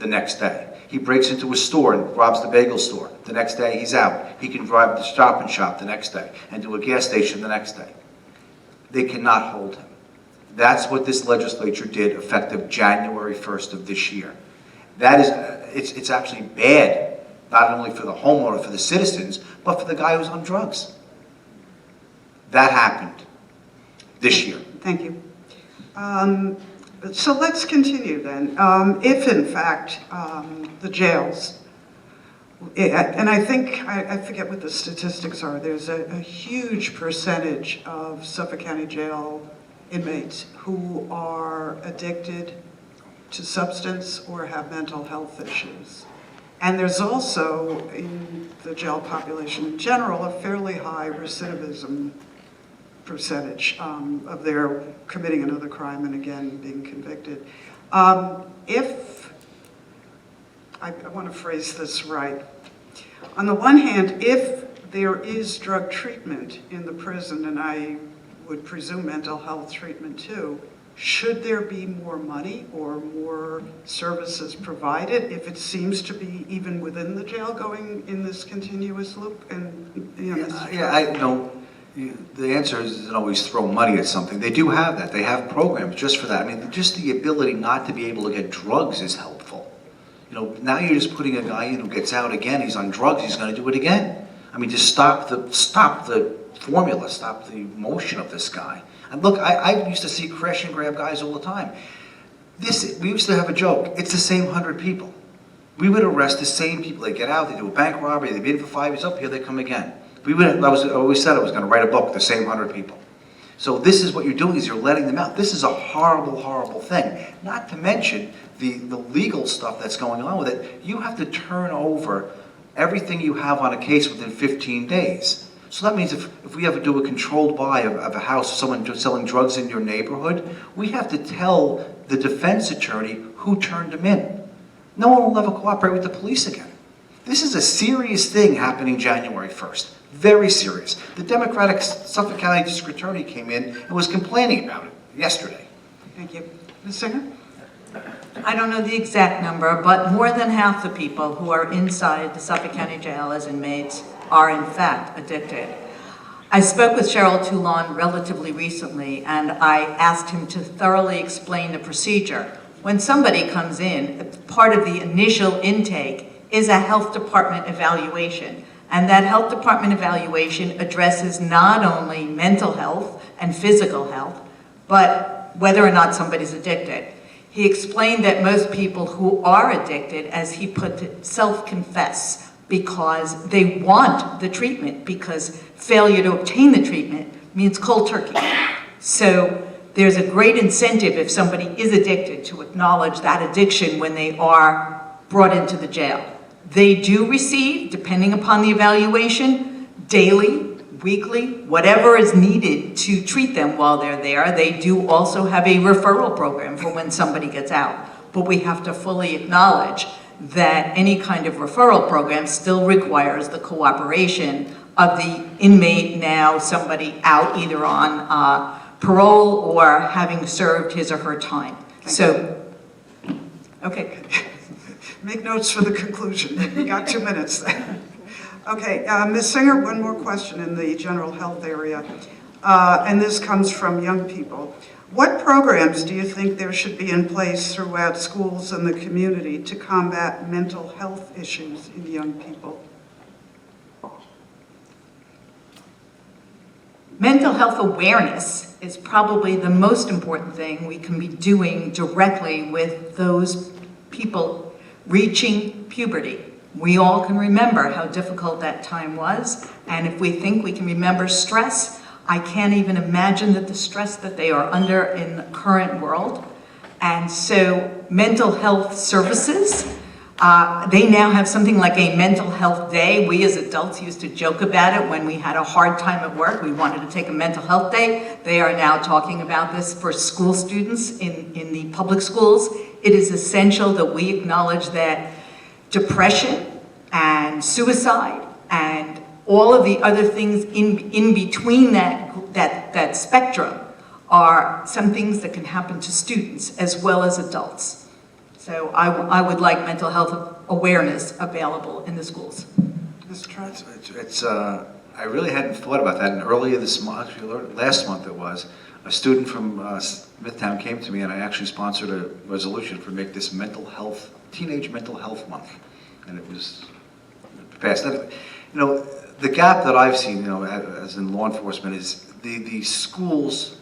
the next day. He breaks into a store and robs the bagel store. The next day, he's out. He can drive to Stop and Shop the next day and to a gas station the next day. They cannot hold him. That's what this legislature did effective January 1st of this year. That is, it's actually bad, not only for the homeowner, for the citizens, but for the guy who's on drugs. That happened this year. Thank you. So let's continue then. If in fact the jails, and I think, I forget what the statistics are, there's a huge percentage of Suffolk County Jail inmates who are addicted to substance or have mental health issues. And there's also, in the jail population in general, a fairly high recidivism percentage of their committing another crime and again being convicted. If, I want to phrase this right, on the one hand, if there is drug treatment in the prison, and I would presume mental health treatment too, should there be more money or more services provided if it seems to be even within the jail going in this continuous loop? And the answer isn't always throw money at something. They do have that. They have programs just for that. I mean, just the ability not to be able to get drugs is helpful. You know, now you're just putting a guy in who gets out again, he's on drugs, he's going to do it again. I mean, just stop the formula, stop the motion of this guy. And look, I used to see crash and grab guys all the time. We used to have a joke. It's the same 100 people. We would arrest the same people. They get out, they do a bank robbery, they've been in for 5 years, up here they come again. I always said I was going to write a book, the same 100 people. So this is what you're doing, is you're letting them out. This is a horrible, horrible thing. Not to mention the legal stuff that's going on with it. You have to turn over everything you have on a case within 15 days. So that means if we ever do a controlled buy of a house, someone selling drugs in your neighborhood, we have to tell the defense attorney who turned them in. No one will ever cooperate with the police again. This is a serious thing happening January 1st. Very serious. The Democratic Suffolk County District Attorney came in and was complaining about it yesterday. Thank you. Ms. Singer? I don't know the exact number, but more than half the people who are inside the Suffolk County Jail as inmates are in fact addicted. I spoke with Cheryl Toulon relatively recently, and I asked him to thoroughly explain the procedure. When somebody comes in, part of the initial intake is a health department evaluation. And that health department evaluation addresses not only mental health and physical health, but whether or not somebody's addicted. He explained that most people who are addicted, as he put it, self-confess because they want the treatment, because failure to obtain the treatment means cold turkey. So there's a great incentive if somebody is addicted to acknowledge that addiction when they are brought into the jail. They do receive, depending upon the evaluation, daily, weekly, whatever is needed to treat them while they're there. They do also have a referral program for when somebody gets out. But we have to fully acknowledge that any kind of referral program still requires the cooperation of the inmate, now somebody out either on parole or having served his or her time. So, okay. Make notes for the conclusion. You got 2 minutes. Okay, Ms. Singer, one more question in the general health area, and this comes from young people. What programs do you think there should be in place throughout schools and the community to combat mental health issues in young people? Mental health awareness is probably the most important thing we can be doing directly with those people reaching puberty. We all can remember how difficult that time was, and if we think we can remember stress, I can't even imagine the stress that they are under in the current world. And so mental health services, they now have something like a mental health day. We as adults used to joke about it when we had a hard time at work. We wanted to take a mental health day. They are now talking about this for school students in the public schools. It is essential that we acknowledge that depression and suicide and all of the other things in between that spectrum are some things that can happen to students as well as adults. So I would like mental health awareness available in the schools. Mr. Trotta? I really hadn't thought about that, and earlier this month, actually last month it was, a student from Smithtown came to me, and I actually sponsored a resolution for make this teenage mental health month, and it was passed. The gap that I've seen, as in law enforcement, is the schools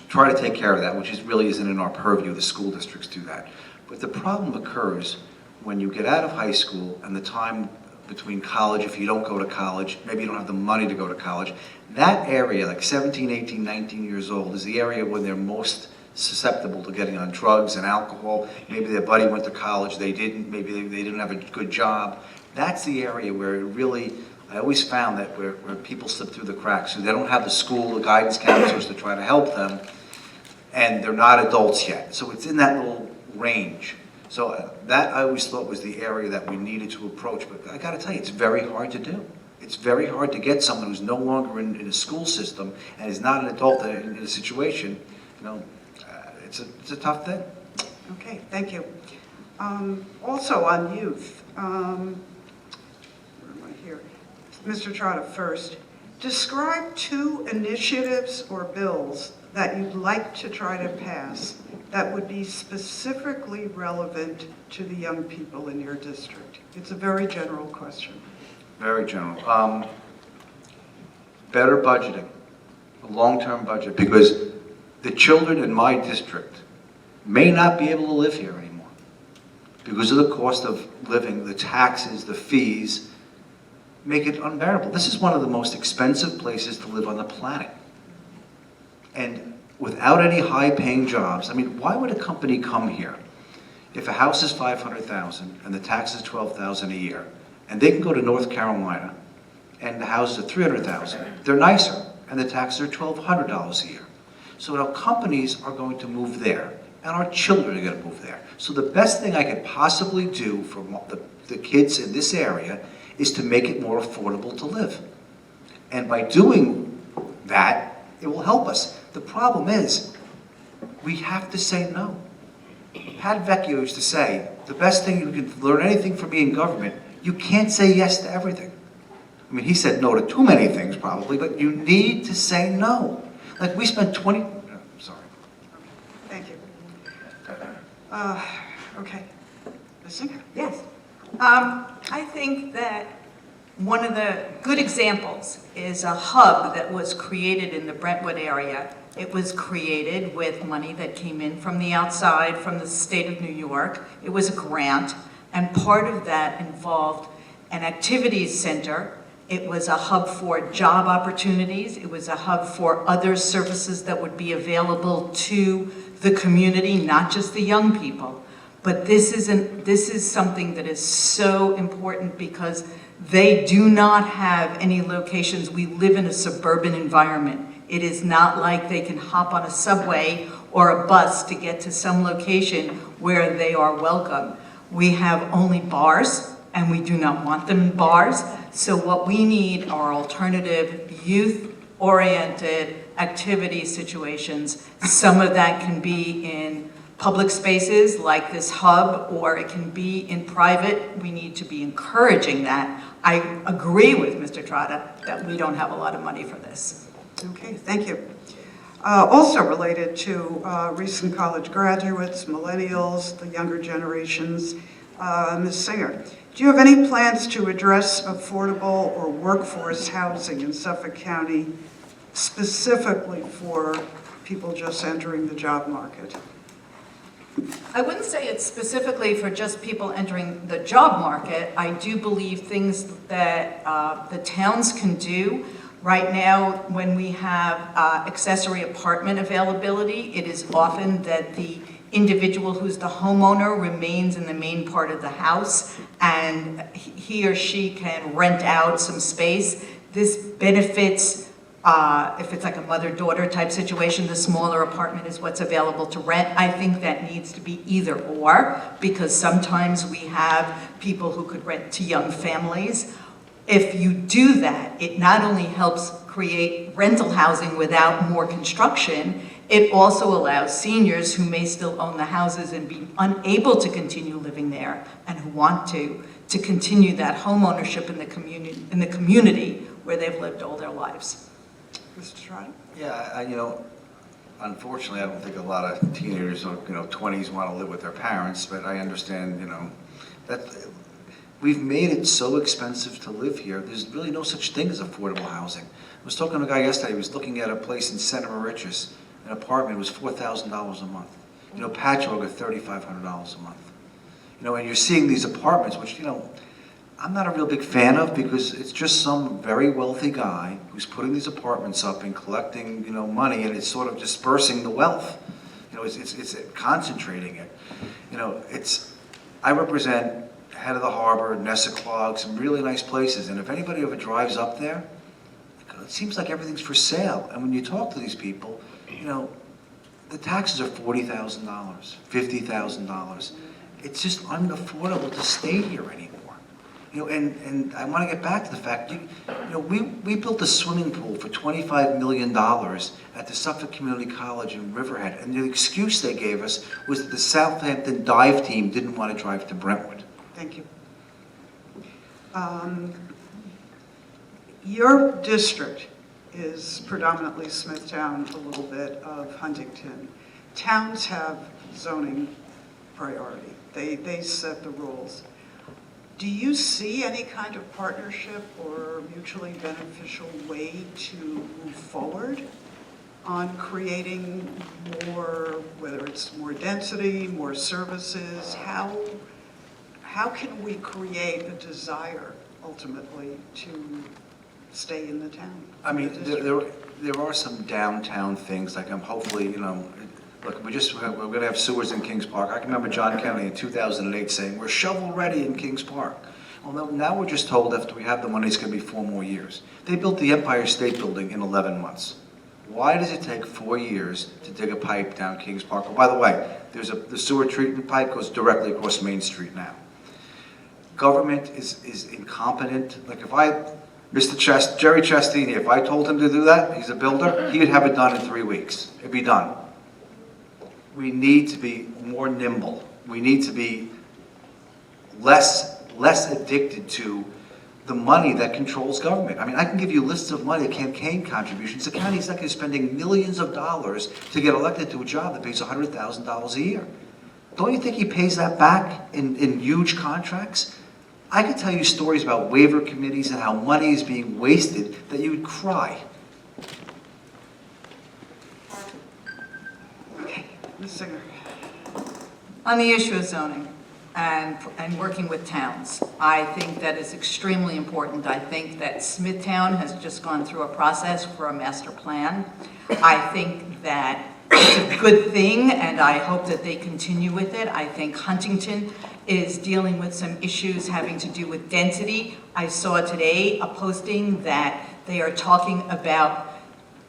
try to take care of that, which really isn't in our purview. The school districts do that. But the problem occurs when you get out of high school and the time between college, if you don't go to college, maybe you don't have the money to go to college. That area, like 17, 18, 19 years old, is the area where they're most susceptible to getting on drugs and alcohol. Maybe their buddy went to college, they didn't. Maybe they didn't have a good job. That's the area where it really, I always found that where people slip through the cracks. So they don't have the school, the guidance counselors to try to help them, and they're not adults yet. So it's in that little range. So that I always thought was the area that we needed to approach. But I got to tell you, it's very hard to do. It's very hard to get someone who's no longer in a school system and is not an adult in a situation. It's a tough thing. Okay, thank you. Also on youth, where am I here? Mr. Trotta first. Describe 2 initiatives or bills that you'd like to try to pass that would be specifically relevant to the young people in your district. It's a very general question. Very general. Better budgeting, a long-term budget, because the children in my district may not be able to live here anymore because of the cost of living, the taxes, the fees, make it unbearable. This is one of the most expensive places to live on the planet. And without any high-paying jobs, I mean, why would a company come here if a house is $500,000 and the tax is $12,000 a year, and they can go to North Carolina and the houses are $300,000? They're nicer, and the taxes are $1,200 a year. So now companies are going to move there. and our children are gonna move there. So the best thing I could possibly do for the kids in this area is to make it more affordable to live. And by doing that, it will help us. The problem is, we have to say no. Pat Vecchio used to say, the best thing you can learn anything from me in government, you can't say yes to everything. I mean, he said no to too many things probably, but you need to say no. Like we spent sorry. Thank you. Okay. Ms. Singer? Yes. I think that one of the good examples is a hub that was created in the Brentwood area. It was created with money that came in from the outside, from the state of New York. It was a grant, and part of that involved an activities center. It was a hub for job opportunities. It was a hub for other services that would be available to the community, not just the young people. But this is something that is so important because they do not have any locations. We live in a suburban environment. It is not like they can hop on a subway or a bus to get to some location where they are welcome. We have only bars, and we do not want them in bars. So what we need are alternative, youth-oriented activity situations. Some of that can be in public spaces like this hub, or it can be in private. We need to be encouraging that. I agree with Mr. Trotta that we don't have a lot of money for this. Okay, thank you. Also related to recent college graduates, millennials, the younger generations, Ms. Singer, do you have any plans to address affordable or workforce housing in Suffolk County specifically for people just entering the job market? I wouldn't say it's specifically for just people entering the job market. I do believe things that the towns can do. Right now, when we have accessory apartment availability, it is often that the individual who's the homeowner remains in the main part of the house and he or she can rent out some space. This benefits, if it's like a mother-daughter type situation, the smaller apartment is what's available to rent. I think that needs to be either or, because sometimes we have people who could rent to young families. If you do that, it not only helps create rental housing without more construction, it also allows seniors who may still own the houses and be unable to continue living there and who want to continue that home ownership in the community where they've lived all their lives. Mr. Trotta? Yeah, unfortunately, I don't think a lot of teenagers or, 20s want to live with their parents, but I understand, that we've made it so expensive to live here. There's really no such thing as affordable housing. I was talking to a guy yesterday, he was looking at a place in Center Mauritius, an apartment was $4,000 a month. Patchogue at $3,500 a month. And you're seeing these apartments, which, I'm not a real big fan of because it's just some very wealthy guy who's putting these apartments up and collecting, money, and it's sort of dispersing the wealth. It's concentrating it. I represent Head of the Harbor, Nesaquake, some really nice places, and if anybody ever drives up there, it seems like everything's for sale. And when you talk to these people, the taxes are $40,000, $50,000. It's just unaffordable to stay here anymore. And I want to get back to the fact, we built a swimming pool for $25 million at the Suffolk Community College in Riverhead, and the excuse they gave us was that the Southampton dive team didn't want to drive to Brentwood. Thank you. Your district is predominantly Smithtown, a little bit of Huntington. Towns have zoning priority. They set the rules. Do you see any kind of partnership or mutually beneficial way to move forward on creating more, whether it's more density, more services? How can we create a desire ultimately to stay in the town? I mean, there are some downtown things, like hopefully, look, we're going to have sewers in Kings Park. I can remember John Kennedy in 2008 saying, we're shovel ready in Kings Park. Well, now we're just told after we have the money, it's going to be 4 more years. They built the Empire State Building in 11 months. Why does it take 4 years to dig a pipe down Kings Park? Oh, by the way, The sewer treatment pipe goes directly across Main Street now. Government is incompetent. Like Jerry Chestini, if I told him to do that, he's a builder, he would have it done in 3 weeks. It'd be done. We need to be more nimble. We need to be less addicted to the money that controls government. I mean, I can give you lists of money, campaign contributions. The county executive is spending millions of dollars to get elected to a job that pays $100,000 a year. Don't you think he pays that back in huge contracts? I could tell you stories about waiver committees and how money is being wasted that you would cry. Okay, Ms. Singer. On the issue of zoning and working with towns, I think that is extremely important. I think that Smithtown has just gone through a process for a master plan. I think that it's a good thing, and I hope that they continue with it. I think Huntington is dealing with some issues having to do with density. I saw today a posting that they are talking about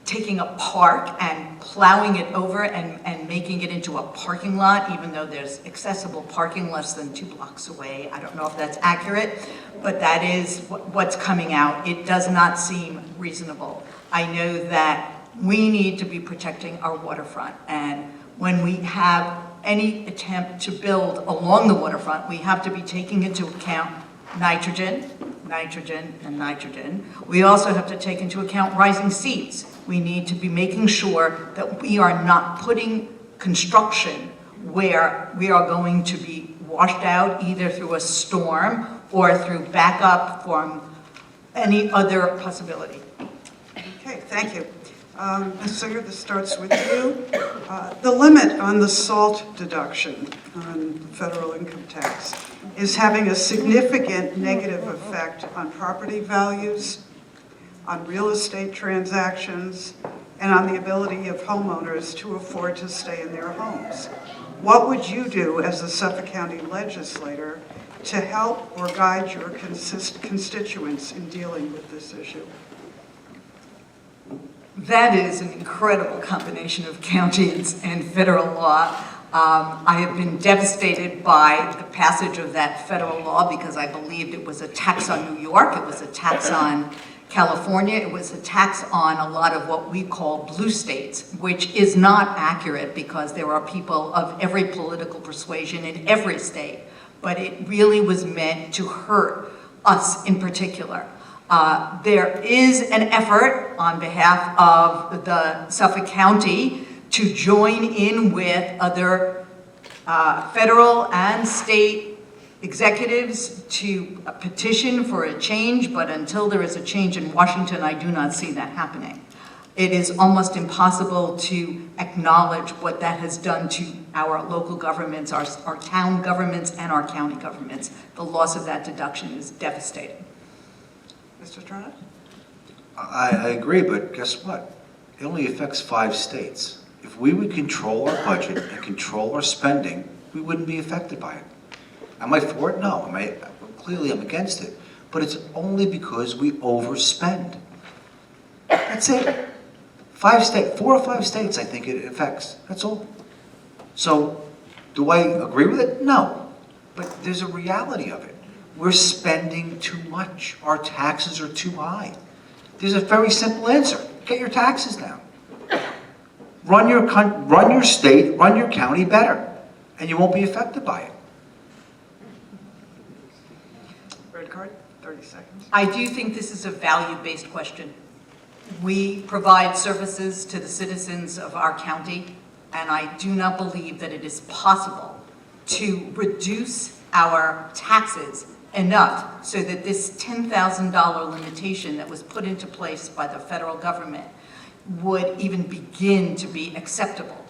taking a park and plowing it over and making it into a parking lot, even though there's accessible parking less than 2 blocks away. I don't know if that's accurate, but that is what's coming out. It does not seem reasonable. I know that we need to be protecting our waterfront, and when we have any attempt to build along the waterfront, we have to be taking into account nitrogen, and nitrogen. We also have to take into account rising seas. We need to be making sure that we are not putting construction where we are going to be washed out either through a storm or through backup from any other possibility. Okay, thank you. Ms. Singer, this starts with you. The limit on the SALT deduction on federal income tax is having a significant negative effect on property values, on real estate transactions, and on the ability of homeowners to afford to stay in their homes. What would you do as a Suffolk County legislator to help or guide your constituents in dealing with this issue? That is an incredible combination of counties and federal law. I have been devastated by the passage of that federal law because I believed it was a tax on New York, it was a tax on California, it was a tax on a lot of what we call blue states, which is not accurate because there are people of every political persuasion in every state, but it really was meant to hurt us in particular. There is an effort on behalf of the Suffolk County to join in with other federal and state executives to petition for a change, but until there is a change in Washington, I do not see that happening. It is almost impossible to acknowledge what that has done to our local governments, our town governments, and our county governments. The loss of that deduction is devastating. Mr. Trotta? I agree, but guess what? It only affects 5 states. If we would control our budget and control our spending, we wouldn't be affected by it. Am I for it? No. Clearly I'm against it. But it's only because we overspend. That's it. 4 or 5 states I think it affects. That's all. So, do I agree with it? No. But there's a reality of it. We're spending too much. Our taxes are too high. There's a very simple answer. Get your taxes down. Run your state, run your county better, and you won't be affected by it. Red card, 30 seconds. I do think this is a value-based question. We provide services to the citizens of our county, and I do not believe that it is possible to reduce our taxes enough so that this $10,000 limitation that was put into place by the federal government would even begin to be acceptable.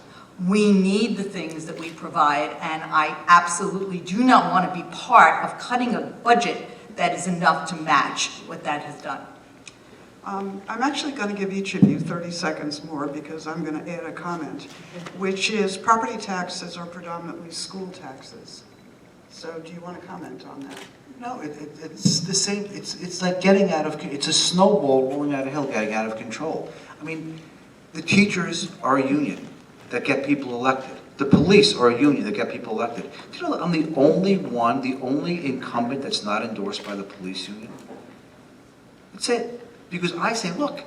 We need the things that we provide, and I absolutely do not want to be part of cutting a budget that is enough to match what that has done. I'm actually going to give each of you 30 seconds more because I'm going to add a comment, which is property taxes are predominantly school taxes. So do you want to comment on that? No, it's the same. It's like getting out of. It's a snowball rolling out a hill, getting out of control. I mean, the teachers are a union that get people elected. The police are a union that get people elected. Do you know that I'm the only one, the only incumbent that's not endorsed by the police union? That's it. Because I say, look,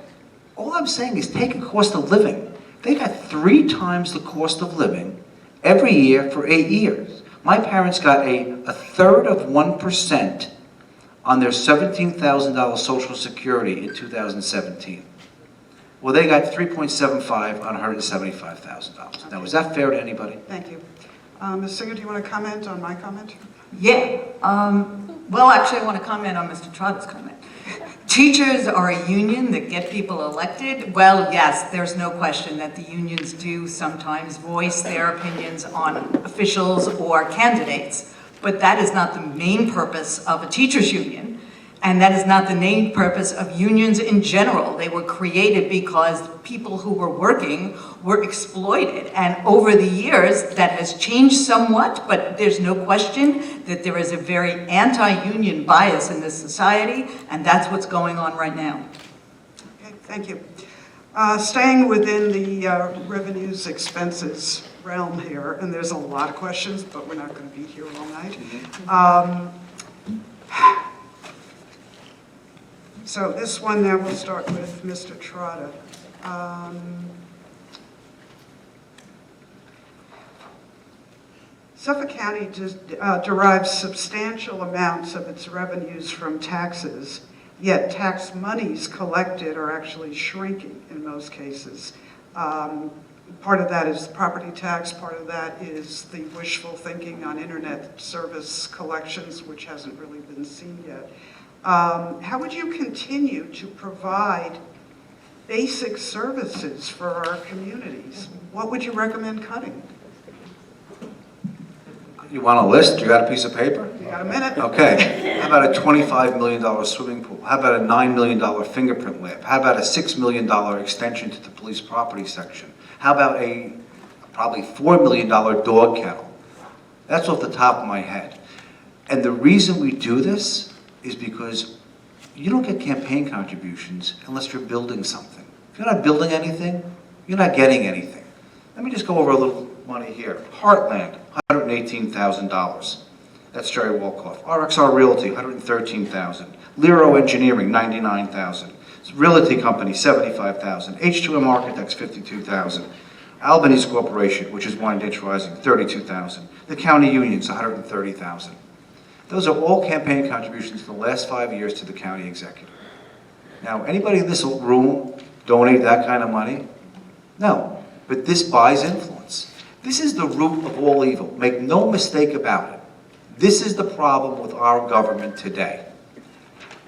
all I'm saying is take a cost of living. They got 3 times the cost of living every year for 8 years. My parents got a third of 1% on their $17,000 Social Security in 2017. Well, they got 3.75 on $175,000. Now, is that fair to anybody? Thank you. Ms. Singer, do you want to comment on my comment? Yeah, well, actually, I want to comment on Mr. Trotta's comment. Teachers are a union that get people elected. Well, yes, there's no question that the unions do sometimes voice their opinions on officials or candidates, but that is not the main purpose of a teachers' union, and that is not the main purpose of unions in general. They were created because people who were working were exploited, and over the years that has changed somewhat, but there's no question that there is a very anti-union bias in this society, and that's what's going on right now. Okay, thank you. Staying within the revenues expenses realm here, and there's a lot of questions, but we're not going to be here all night. So this one now we'll start with Mr. Trotta. Suffolk County derives substantial amounts of its revenues from taxes, yet tax monies collected are actually shrinking in most cases. Part of that is property tax, part of that is the wishful thinking on internet service collections, which hasn't really been seen yet. How would you continue to provide basic services for our communities? What would you recommend cutting? You want a list? You got a piece of paper? You got a minute? Okay. How about a $25 million swimming pool? How about a $9 million fingerprint lab? How about a $6 million extension to the police property section? How about a probably $4 million dog kennel? That's off the top of my head. And the reason we do this is because you don't get campaign contributions unless you're building something. If you're not building anything, you're not getting anything. Let me just go over a little money here. Heartland, $118,000. That's Jerry Wolkoff. RXR Realty, $113,000. Lero Engineering, $99,000. Realty Company, $75,000. H2M Architects, $52,000. Albanese Corporation, which is Wine Ditch Rising, $32,000. The County Unions, $130,000. Those are all campaign contributions in the last 5 years to the county executive. Now, anybody in this room donate that kind of money? No, but this buys influence. This is the root of all evil. Make no mistake about it. This is the problem with our government today.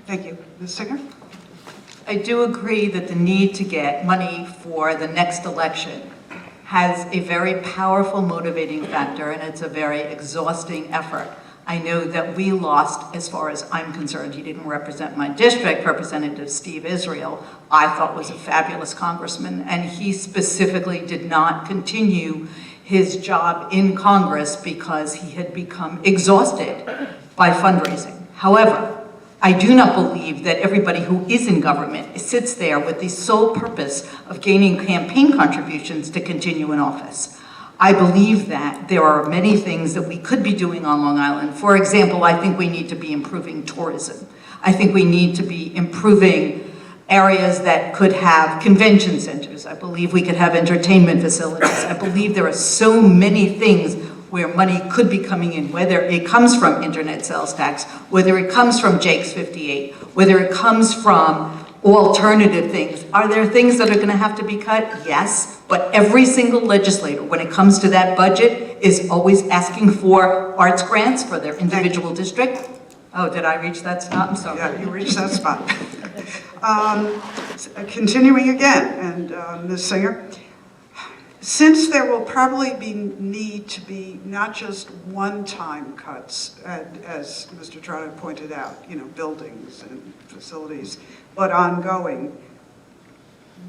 Thank you. Ms. Singer? I do agree that the need to get money for the next election has a very powerful motivating factor, and it's a very exhausting effort. I know that we lost, as far as I'm concerned, he didn't represent my district, Representative Steve Israel, I thought was a fabulous congressman, and he specifically did not continue his job in Congress because he had become exhausted by fundraising. However, I do not believe that everybody who is in government sits there with the sole purpose of gaining campaign contributions to continue in office. I believe that there are many things that we could be doing on Long Island. For example, I think we need to be improving tourism. I think we need to be improving areas that could have convention centers. I believe we could have entertainment facilities. I believe there are so many things where money could be coming in, whether it comes from internet sales tax, whether it comes from Jake's 58, whether it comes from alternative things. Are there things that are going to have to be cut? Yes, but every single legislator, when it comes to that budget, is always asking for arts grants for their individual district. Oh, did I reach that spot? I'm sorry. Yeah, you reached that spot. Continuing again, and Ms. Singer, since there will probably need to be not just one-time cuts, as Mr. Trotta pointed out, buildings and facilities, but ongoing,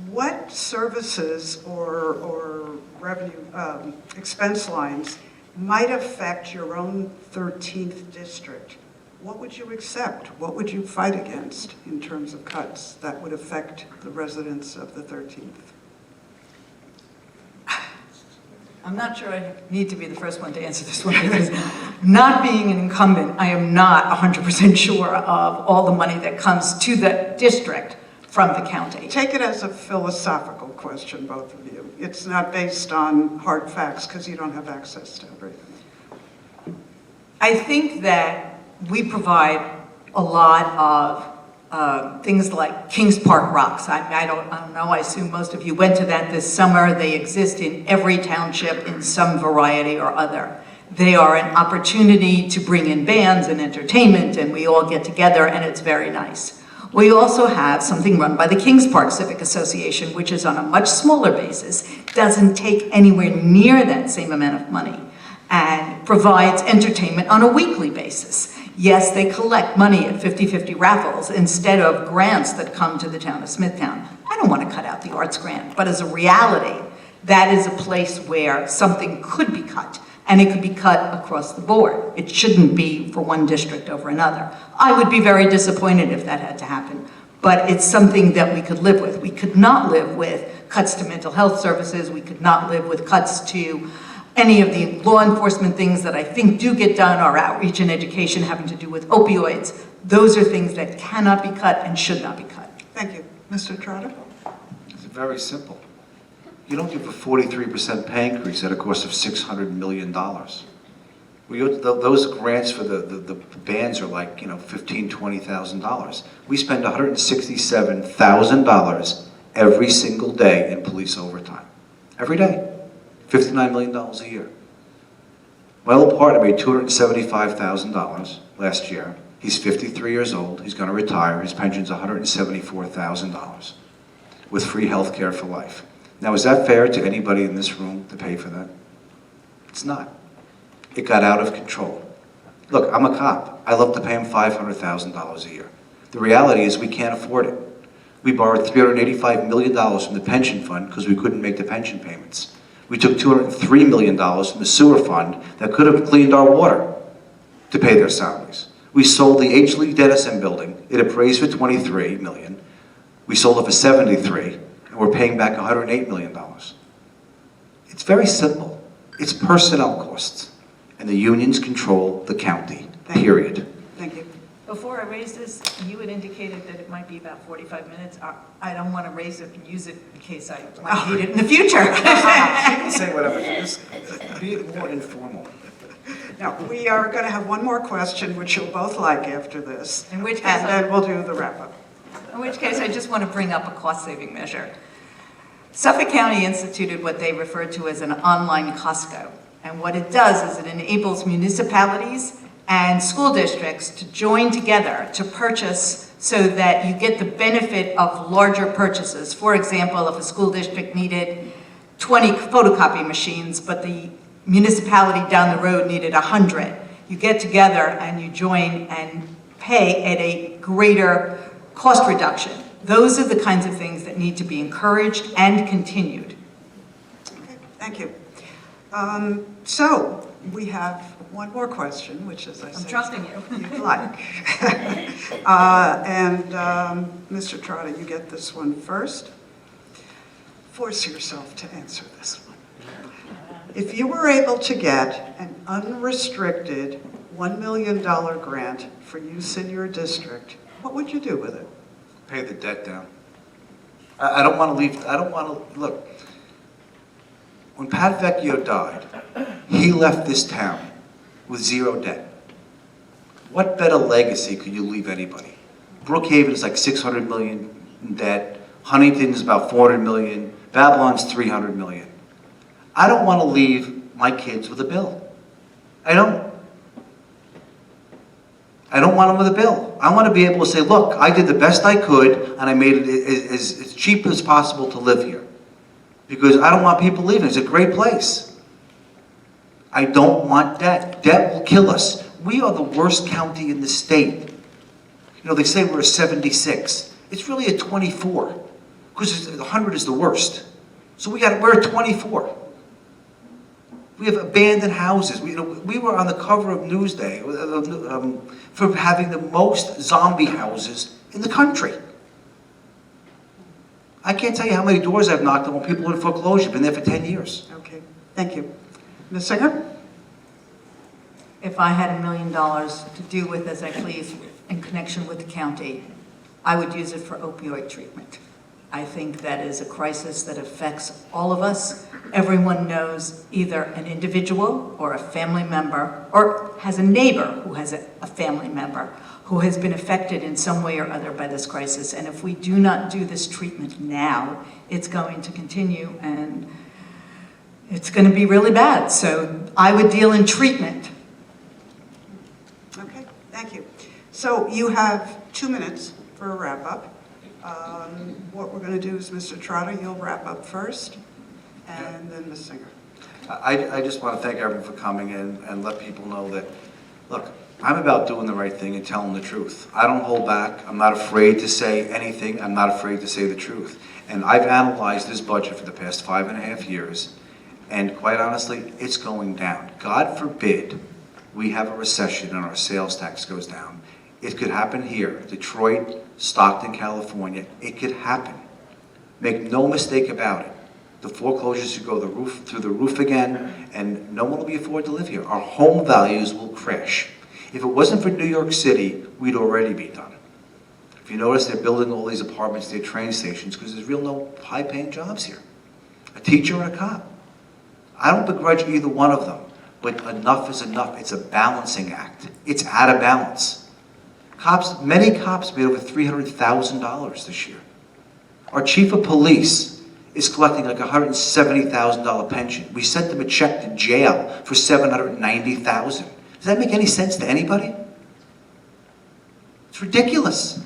what services or revenue expense lines might affect your own 13th district? What would you accept? What would you fight against in terms of cuts that would affect the residents of the 13th? I'm not sure I need to be the first one to answer this one, because not being an incumbent, I am not 100% sure of all the money that comes to the district from the county. Take it as a philosophical question, both of you. It's not based on hard facts, because you don't have access to everything. I think that we provide a lot of things like Kings Park Rocks. I don't know, I assume most of you went to that this summer. They exist in every township in some variety or other. They are an opportunity to bring in bands and entertainment, and we all get together, and it's very nice. We also have something run by the Kings Park Civic Association, which is on a much smaller basis, doesn't take anywhere near that same amount of money, and provides entertainment on a weekly basis. Yes, they collect money at 50-50 raffles instead of grants that come to the town of Smithtown. I don't want to cut out the arts grant, but as a reality, that is a place where something could be cut, and it could be cut across the board. It shouldn't be for one district over another. I would be very disappointed if that had to happen, but it's something that we could live with. We could not live with cuts to mental health services. We could not live with cuts to any of the law enforcement things that I think do get done, or outreach and education having to do with opioids. Those are things that cannot be cut and should not be cut. Thank you. Mr. Trotta? It's very simple. You don't give a 43% pay increase at a cost of $600 million. Those grants for the bands are like, $15,000, $20,000. We spend $167,000 every single day in police overtime. Every day. $59 million a year. My little partner made $275,000 last year. He's 53 years old. He's going to retire. His pension's $174,000 with free health care for life. Now, is that fair to anybody in this room to pay for that? It's not. It got out of control. Look, I'm a cop. I love to pay him $500,000 a year. The reality is we can't afford it. We borrowed $385 million from the pension fund because we couldn't make the pension payments. We took $203 million from the sewer fund that could have cleaned our water to pay their salaries. We sold the H. Lee Dennison building. It appraised for $23 million. We sold it for $73, and we're paying back $108 million. It's very simple. It's personnel costs, and the unions control the county, period. Thank you. Before I raise this, you had indicated that it might be about 45 minutes. I don't want to raise it and use it in case I might need it in the future. You can say whatever. Just be more informal. Now, we are going to have one more question, which you'll both like after this. In which case, and then we'll do the wrap-up. In which case, I just want to bring up a cost-saving measure. Suffolk County instituted what they refer to as an online Costco. And what it does is it enables municipalities and school districts to join together to purchase so that you get the benefit of larger purchases. For example, if a school district needed 20 photocopy machines, but the municipality down the road needed 100, you get together and you join and pay at a greater cost reduction. Those are the kinds of things that need to be encouraged and continued. Okay, thank you. So we have one more question, which, as I said, I'm trusting you. You'd like. Mr. Trotta, you get this one first. Force yourself to answer this one. If you were able to get an unrestricted $1 million grant for use in your district, what would you do with it? Pay the debt down. I don't want to leave, look, when Pat Vecchio died, he left this town with zero debt. What better legacy could you leave anybody? Brookhaven is like $600 million in debt. Huntington is about $400 million. Babylon's $300 million. I don't want to leave my kids with a bill. I don't want them with a bill. I want to be able to say, look, I did the best I could, and I made it as cheap as possible to live here. Because I don't want people leaving. It's a great place. I don't want debt. Debt will kill us. We are the worst county in the state. They say we're a 76. It's really a 24. Because 100 is the worst. So we're at 24. We have abandoned houses. We were on the cover of Newsday for having the most zombie houses in the country. I can't tell you how many doors I've knocked on when people are in foreclosure. Been there for 10 years. Okay, thank you. Ms. Singer? If I had $1 million to do with as I please in connection with the county, I would use it for opioid treatment. I think that is a crisis that affects all of us. Everyone knows either an individual or a family member, or has a neighbor who has a family member who has been affected in some way or other by this crisis. And if we do not do this treatment now, it's going to continue and it's going to be really bad. So I would deal in treatment. Okay, thank you. So you have 2 minutes for a wrap-up. What we're going to do is, Mr. Trotta, you'll wrap up first, and then Ms. Singer. I just want to thank everyone for coming in and let people know that, look, I'm about doing the right thing and telling the truth. I don't hold back. I'm not afraid to say anything. I'm not afraid to say the truth. And I've analyzed this budget for the past 5.5 years, and quite honestly, it's going down. God forbid we have a recession and our sales tax goes down. It could happen here, Detroit, Stockton, California. It could happen. Make no mistake about it. The foreclosures should go through the roof again, and no one will be afford to live here. Our home values will crash. If it wasn't for New York City, we'd already be done. If you notice, they're building all these apartments near train stations because there's no high-paying jobs here. A teacher and a cop. I don't begrudge either one of them, but enough is enough. It's a balancing act. It's out of balance. Many cops made over $300,000 this year. Our chief of police is collecting like a $170,000 pension. We sent them a check to jail for $790,000. Does that make any sense to anybody? It's ridiculous.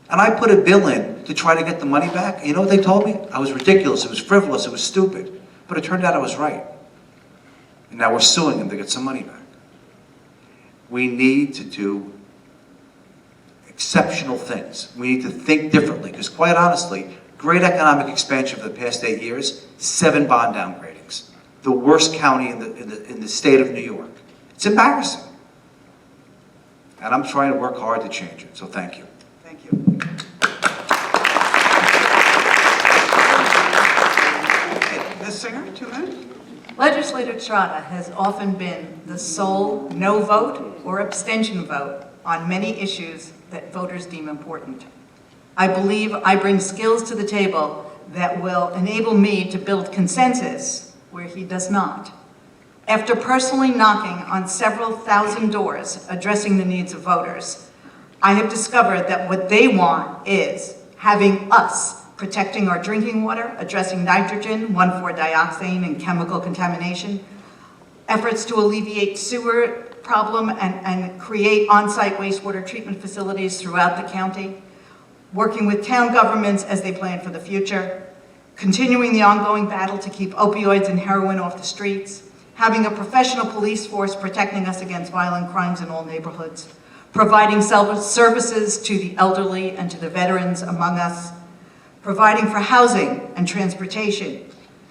And I put a bill in to try to get the money back. You know what they told me? I was ridiculous, it was frivolous, it was stupid. But it turned out I was right. And now we're suing them to get some money back. We need to do exceptional things. We need to think differently, because quite honestly, great economic expansion for the past 8 years, 7 bond downgradings. The worst county in the state of New York. It's embarrassing. And I'm trying to work hard to change it, so thank you. Thank you. Okay, Ms. Singer, 2 minutes. Legislator Trotta has often been the sole no vote or abstention vote on many issues that voters deem important. I believe I bring skills to the table that will enable me to build consensus where he does not. After personally knocking on several thousand doors addressing the needs of voters, I have discovered that what they want is having us protecting our drinking water, addressing nitrogen, 1,4-dioxane, and chemical contamination, efforts to alleviate sewer problem and create on-site wastewater treatment facilities throughout the county, working with town governments as they plan for the future, continuing the ongoing battle to keep opioids and heroin off the streets, having a professional police force protecting us against violent crimes in all neighborhoods, providing services to the elderly and to the veterans among us, providing for housing and transportation.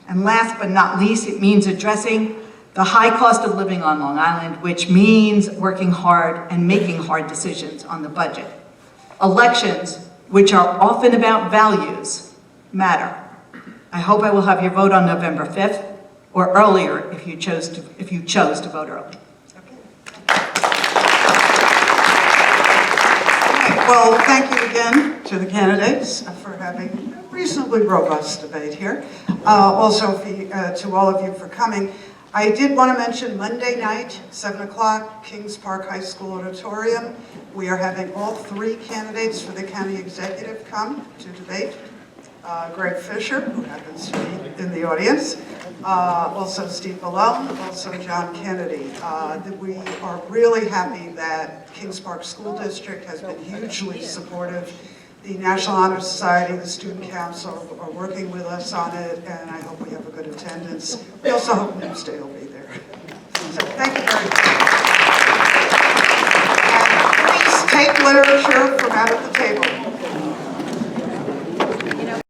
And last but not least, it means addressing the high cost of living on Long Island, which means working hard and making hard decisions on the budget. Elections, which are often about values, matter. I hope I will have your vote on November 5th, or earlier if you chose to vote early. Well, thank you again to the candidates for having a reasonably robust debate here. Also to all of you for coming. I did want to mention Monday night, 7 o'clock, Kings Park High School Auditorium. We are having all 3 candidates for the county executive come to debate. Greg Fisher, who happens to be in the audience, also Steve Malone, also John Kennedy. We are really happy that Kings Park School District has been hugely supportive. The National Honor Society, the Student Council are working with us on it, and I hope we have a good attendance. We also hope Newsday will be there.